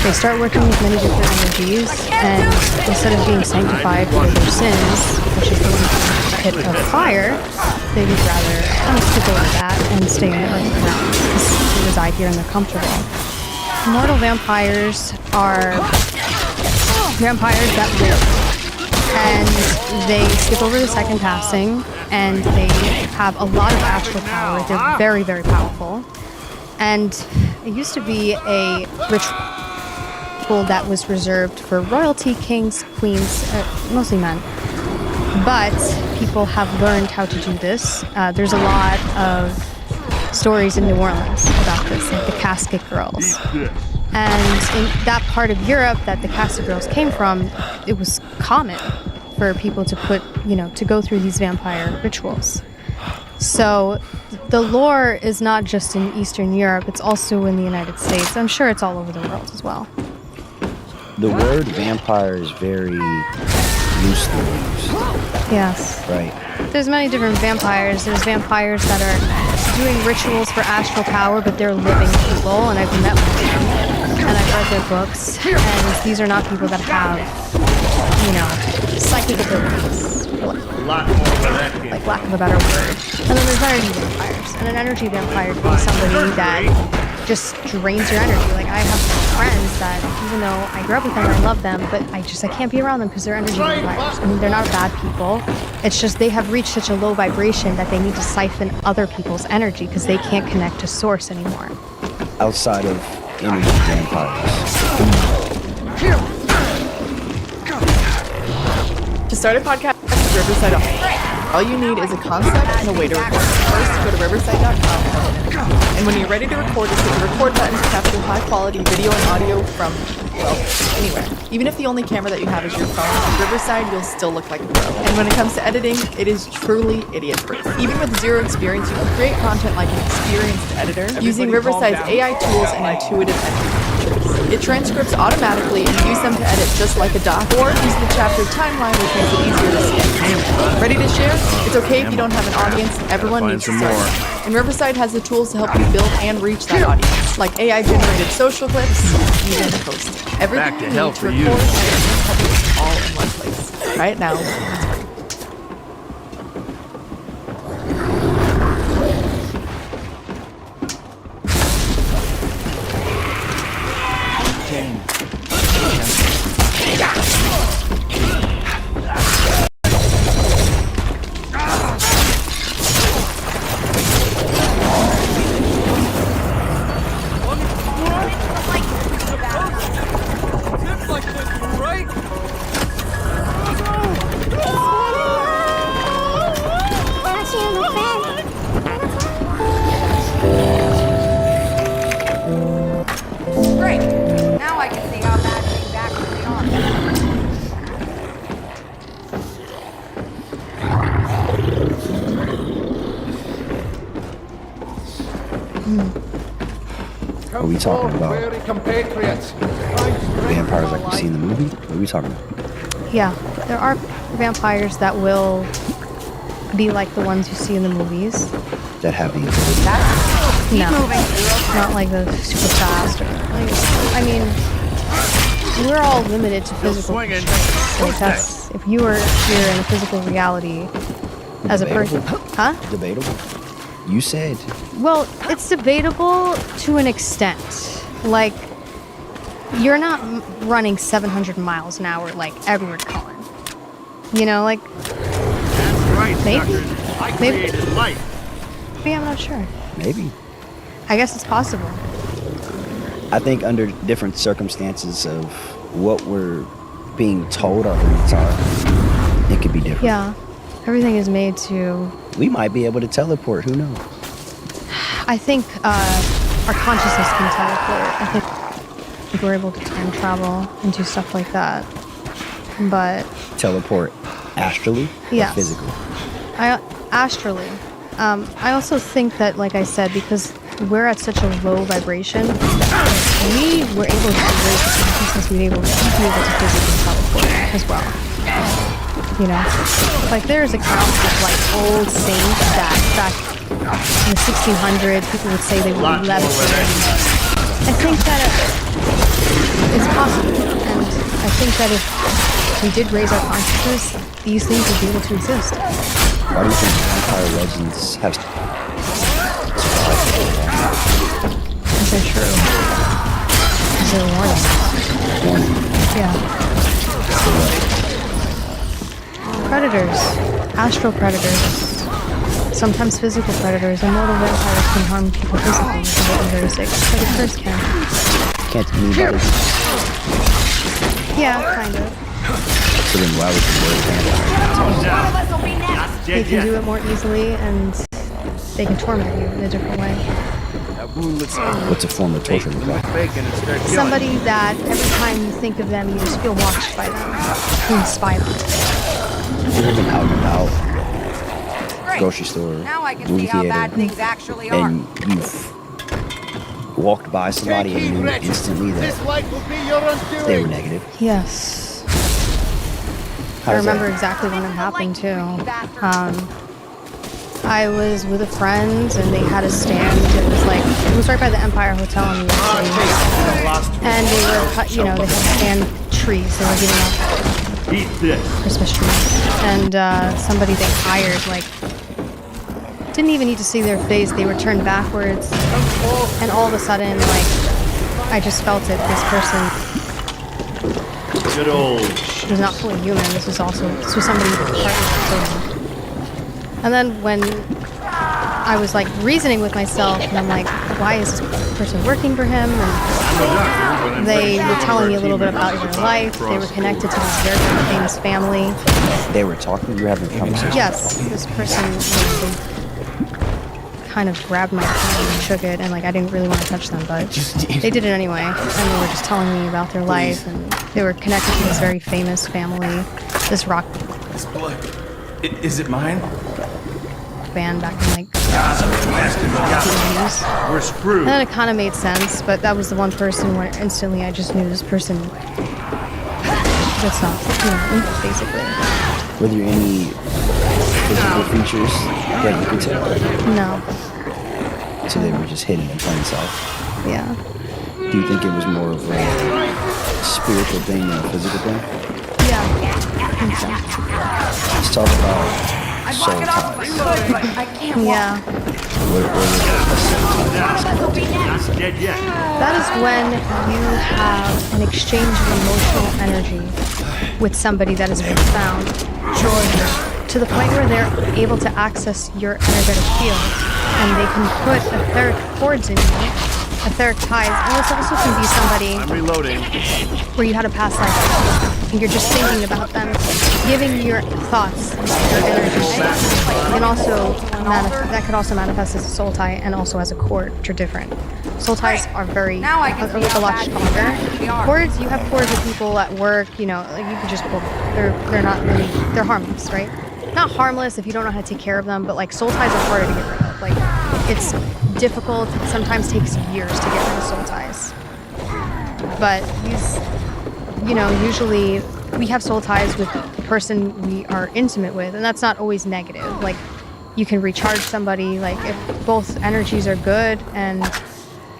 they start working with many different energies, and instead of being sanctified for their sins, which is the pit of fire, they would rather kind of skip over that and stay in the earth realm, because they reside here and they're comfortable. Immortal vampires are vampires that live. And they skip over the second passing, and they have a lot of astral power. They're very, very powerful. And it used to be a ritual that was reserved for royalty, kings, queens, mostly men. But people have learned how to do this. There's a lot of stories in New Orleans about this, like the casket girls. And in that part of Europe that the casket girls came from, it was common for people to to go through these vampire rituals. So the lore is not just in Eastern Europe, it's also in the United States. I'm sure it's all over the world as well. The word vampire is very loosely used. Yes. Right. There's many different vampires. There's vampires that are doing rituals for astral power, but they're living people, and I've met with them. And I've read their books, and these are not people that have, psychic abilities. Like lack of a better word. And then there's energy vampires. And an energy vampire can be somebody that just drains your energy. Like, I have friends that, even though I grew up with them, I love them, but I can't be around them because they're energy vampires. I mean, they're not bad people. It's just they have reached such a low vibration that they need to siphon other people's energy because they can't connect to source anymore. Outside of energy vampires. To start a podcast with Riverside Audio, all you need is a concept and a way to record. First, go to riverside.com, and when you're ready to record, just hit the record button to capture high-quality video and audio from, anywhere. Even if the only camera that you have is your phone, on Riverside, you'll still look like a pro. And when it comes to editing, it is truly idiot-proof. Even with zero experience, you can create content like an experienced editor using Riverside's AI tools and intuitive editing features. It transcripts automatically and use them to edit just like a doc, or use the chapter timeline, which makes it easier to skip. Ready to share? It's okay if you don't have an audience. Everyone needs to start. And Riverside has the tools to help you build and reach that audience, like AI-generated social clips, even posting. Everything Back to you hell need for to you. record, edit, and publish all in one place. Right now, it's free. Great. Now I can see how bad things actually are. Are we talking about Weary compatriots. vampires like we see in the movie? What are we talking about? Yeah, there are vampires that will be like the ones you see in the movies. That have the ability? No, not like the super fast. I mean, we're all limited to physical constraints. Like that's if you were here in a physical reality as a person, huh? Debatable. You said. Well, it's debatable to an extent. Like, you're not running 700 miles an hour like Edward Cullen. You know, like. That's right, maybe. suckers. I Maybe. created life. Maybe, I'm not sure. Maybe. I guess it's possible. I think under different circumstances of what we're being told our limits are, it could be different. Yeah, everything is made to. We might be able to teleport. Who knows? I think our consciousness can teleport. I think we're able to time travel and do stuff like that. But Teleport astrally Yes. or physically? Astrally. I also think that, like I said, because we're at such a low vibration, we were able to raise the consciousness, we were able to physically teleport as well. You know? Like, there's accounts of, like, old saints that back in the 1600s, people would say they were levitating. I think that it's possible, and I think that if we did raise our consciousness, these things would be able to exist. Why do you think vampire legends have Because they're true. Because they're warning. Yeah. Predators. Astral predators. Sometimes physical predators. Immortal vampires can harm people physically if they get very sick. But the curse can. Can't anybody? Yeah, kind of. So then why would the word vampire? They can do it more easily, and they can torment you in a different way. What's a form of torture look like? Somebody that every time you think of them, you just feel watched by them. You spy them. You've ever been out and about, grocery store, Now I can movie see how theater, bad things actually are. and you've walked by somebody and knew instantly that This light will be your undoing. they were negative. Yes. How I does remember that- exactly when it happened too. I was with a friend and they had a stand. It was right by the Empire Hotel in New York City. And they were, they had stand trees. They were giving out Christmas trees. And somebody they hired, didn't even need to see their face. They were turned backwards. And all of a sudden, I just felt it. This person Good old. was not fully human. This was somebody with partly children. And then when I was reasoning with myself, and I'm like, why is this person working for him? And they were telling me a little bit about their life. They were connected to this very famous family. They were talking. You were having a conversation. Yes, this person they kind of grabbed my hand and shook it, and I didn't really want to touch them, but they did it anyway. And they were just telling me about their life, and they were connected to this very famous family, this rock This blood. Is it mine? band back in We're screwed. And then it kind of made sense, but that was the one person where instantly I just knew this person gets off, basically. Were there any physical features that you could tell? No. So they were just hidden in plain sight? Yeah. Do you think it was more of a spiritual thing than a physical thing? Yeah, I think so. Let's talk about soul ties. Yeah. That is when you have an exchange of emotional energy with somebody that is profound, to the point where they're able to access your energetic field, and they can put etheric cords in you, etheric ties, and this also can be somebody where you had a past life and you're just thinking about them, giving your thoughts, your energy. You can also that could also manifest as a soul tie and also as a cord, which are different. Soul ties are very a lot stronger. Cords, you have cords with people at work, you know, like you can just pull. They're not really, they're harmless, right? Not harmless if you don't know how to take care of them, but like soul ties are harder to get rid of. Like it's difficult. It sometimes takes years to get rid of soul ties. But these, you know, usually we have soul ties with the person we are intimate with, and that's not always negative. Like you can recharge somebody, like if both energies are good and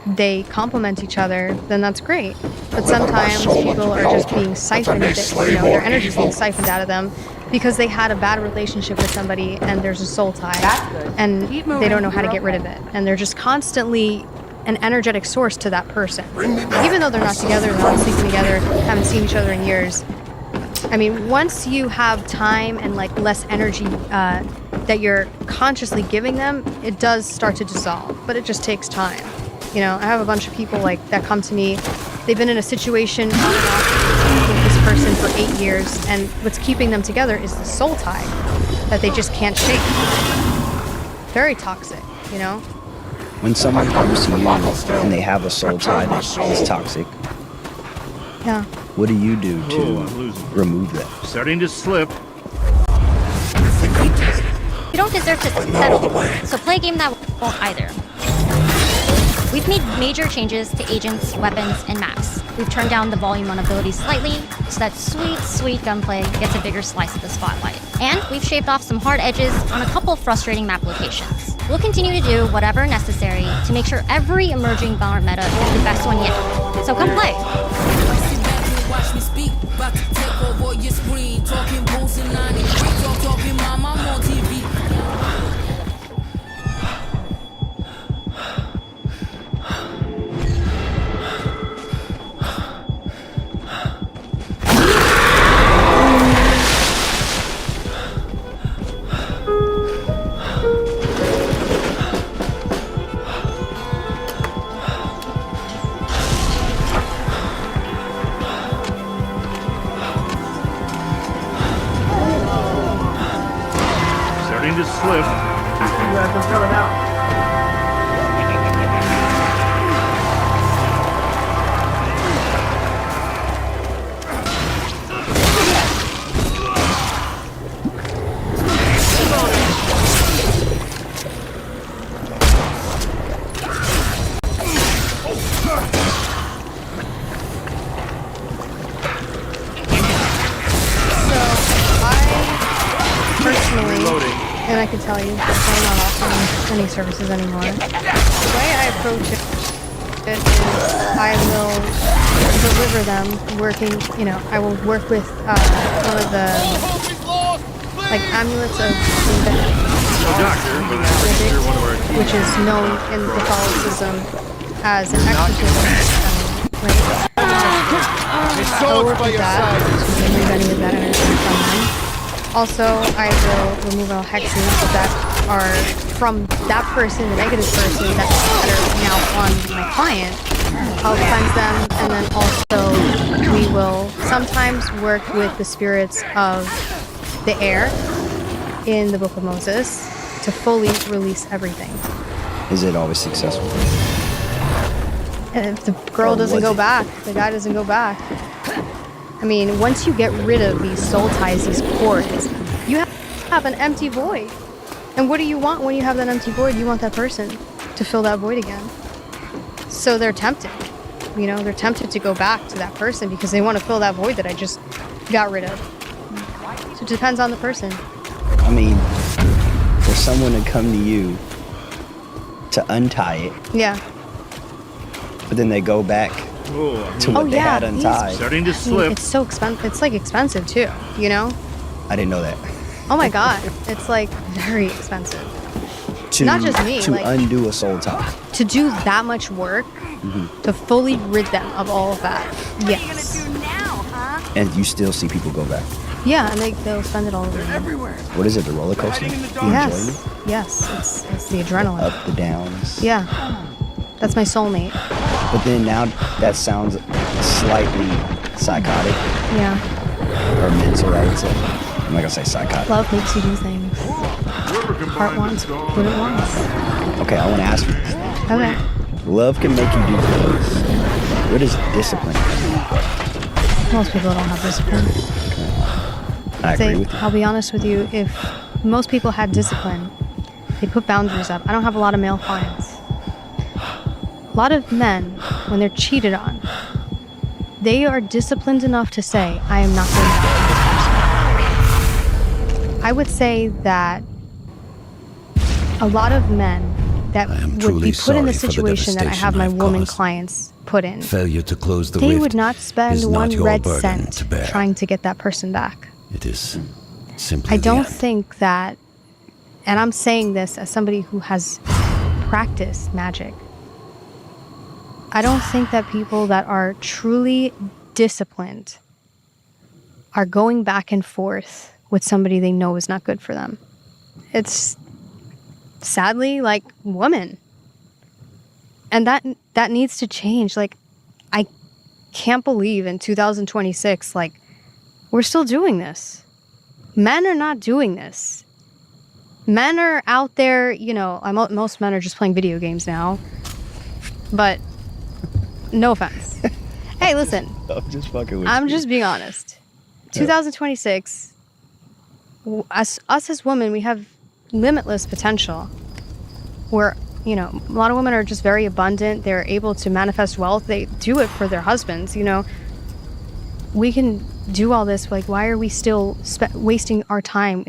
they complement each other, then that's great. But sometimes people are just being siphoned, you know, their energy is being siphoned out of them because they had a bad relationship with somebody and there's a soul tie and they don't know how to get rid of it. And they're just constantly an energetic source to that person. Even though they're not together, they're not sleeping together, haven't seen each other in years. I mean, once you have time and like less energy that you're consciously giving them, it does start to dissolve, but it just takes time. You know, I have a bunch of people like that come to me. They've been in a situation on and off with this person for 8 years, and what's keeping them together is the soul tie that they just can't shake. Very toxic, you know? When someone comes to you and they have a soul tie that is toxic, yeah, what do you do to remove that? Starting to slip. You don't deserve to settle, so play a game that won't either. We've made major changes to agents, weapons, and maps. We've turned down the volume on abilities slightly, so that sweet gunplay gets a bigger slice of the spotlight. And we've shaved off some hard edges on a couple frustrating map locations. We'll continue to do whatever necessary to make sure every emerging Valorant meta is the best one yet. So come play! Watch me speak, about to take over your screen. Talking bulls and 93, talking mom, I'm on TV. Starting to slip. You have to fill it out. And I can tell you, I'm not offering any services anymore. The way I approach it is I will deliver them working, you know, I will work with one of the, like, amulets of which is known in Catholicism as an exorcism amulet, right? I'll work with that, to remove any of that energy from them. Also, I will remove all hexes that are from that person, the negative person, that are now on my client. I'll cleanse them, and then also we will sometimes work with the spirits of the air in the Book of Moses to fully release everything. Is it always successful? And if the girl doesn't go back, the guy doesn't go back. I mean, once you get rid of these soul ties, these cords, you have an empty void. And what do you want when you have that empty void? You want that person to fill that void again. So they're tempted. You know, they're tempted to go back to that person because they want to fill that void that I just got rid of. So it depends on the person. I mean, for someone to come to you to untie it, Yeah. but then they go back to what they had untied. Starting to I mean, slip. it's so expensive. It's like expensive too, you know? I didn't know that. Oh my God. It's like very expensive. Not just me, To like- undo a soul tie. To do that much work, to fully rid them of all of that. Yes. And you still see people go back. Yeah, and they'll spend it all over again. What is it, the roller coaster? The Yes. enjoyment? Yes. It's the adrenaline. Up, the downs. Yeah. That's my soulmate. But then now that sounds slightly psychotic Yeah. or mental, I would say. I'm not gonna say psychotic. Love makes you do things. Heart wants what it wants. Okay, I want to ask you this. Okay. Love can make you do things. What is discipline? Most people don't have discipline. I agree with you. I'll be honest with you, if most people had discipline, they put boundaries up. I don't have a lot of male clients. A lot of men, when they're cheated on, they are disciplined enough to say, I am not going back to this person. I would say that a lot of men that would be put in the situation that I have my woman clients put in, Failure to close the they rift would not spend is not one your red burden cent to bear. trying to get that person back. It is simply I the don't end. think that, and I'm saying this as somebody who has practiced magic, I don't think that people that are truly disciplined are going back and forth with somebody they know is not good for them. It's sadly like women. And that needs to change. Like, I can't believe in 2026, like, we're still doing this. Men are not doing this. Men are out there, you know, most men are just playing video games now. But no offense. Hey, listen. I'm just fucking with I'm you. just being honest. Yeah. 2026, us as women, we have limitless potential. Where, you know, a lot of women are just very abundant. They're able to manifest wealth. They do it for their husbands, you know. We can do all this. Like, why are we still wasting our time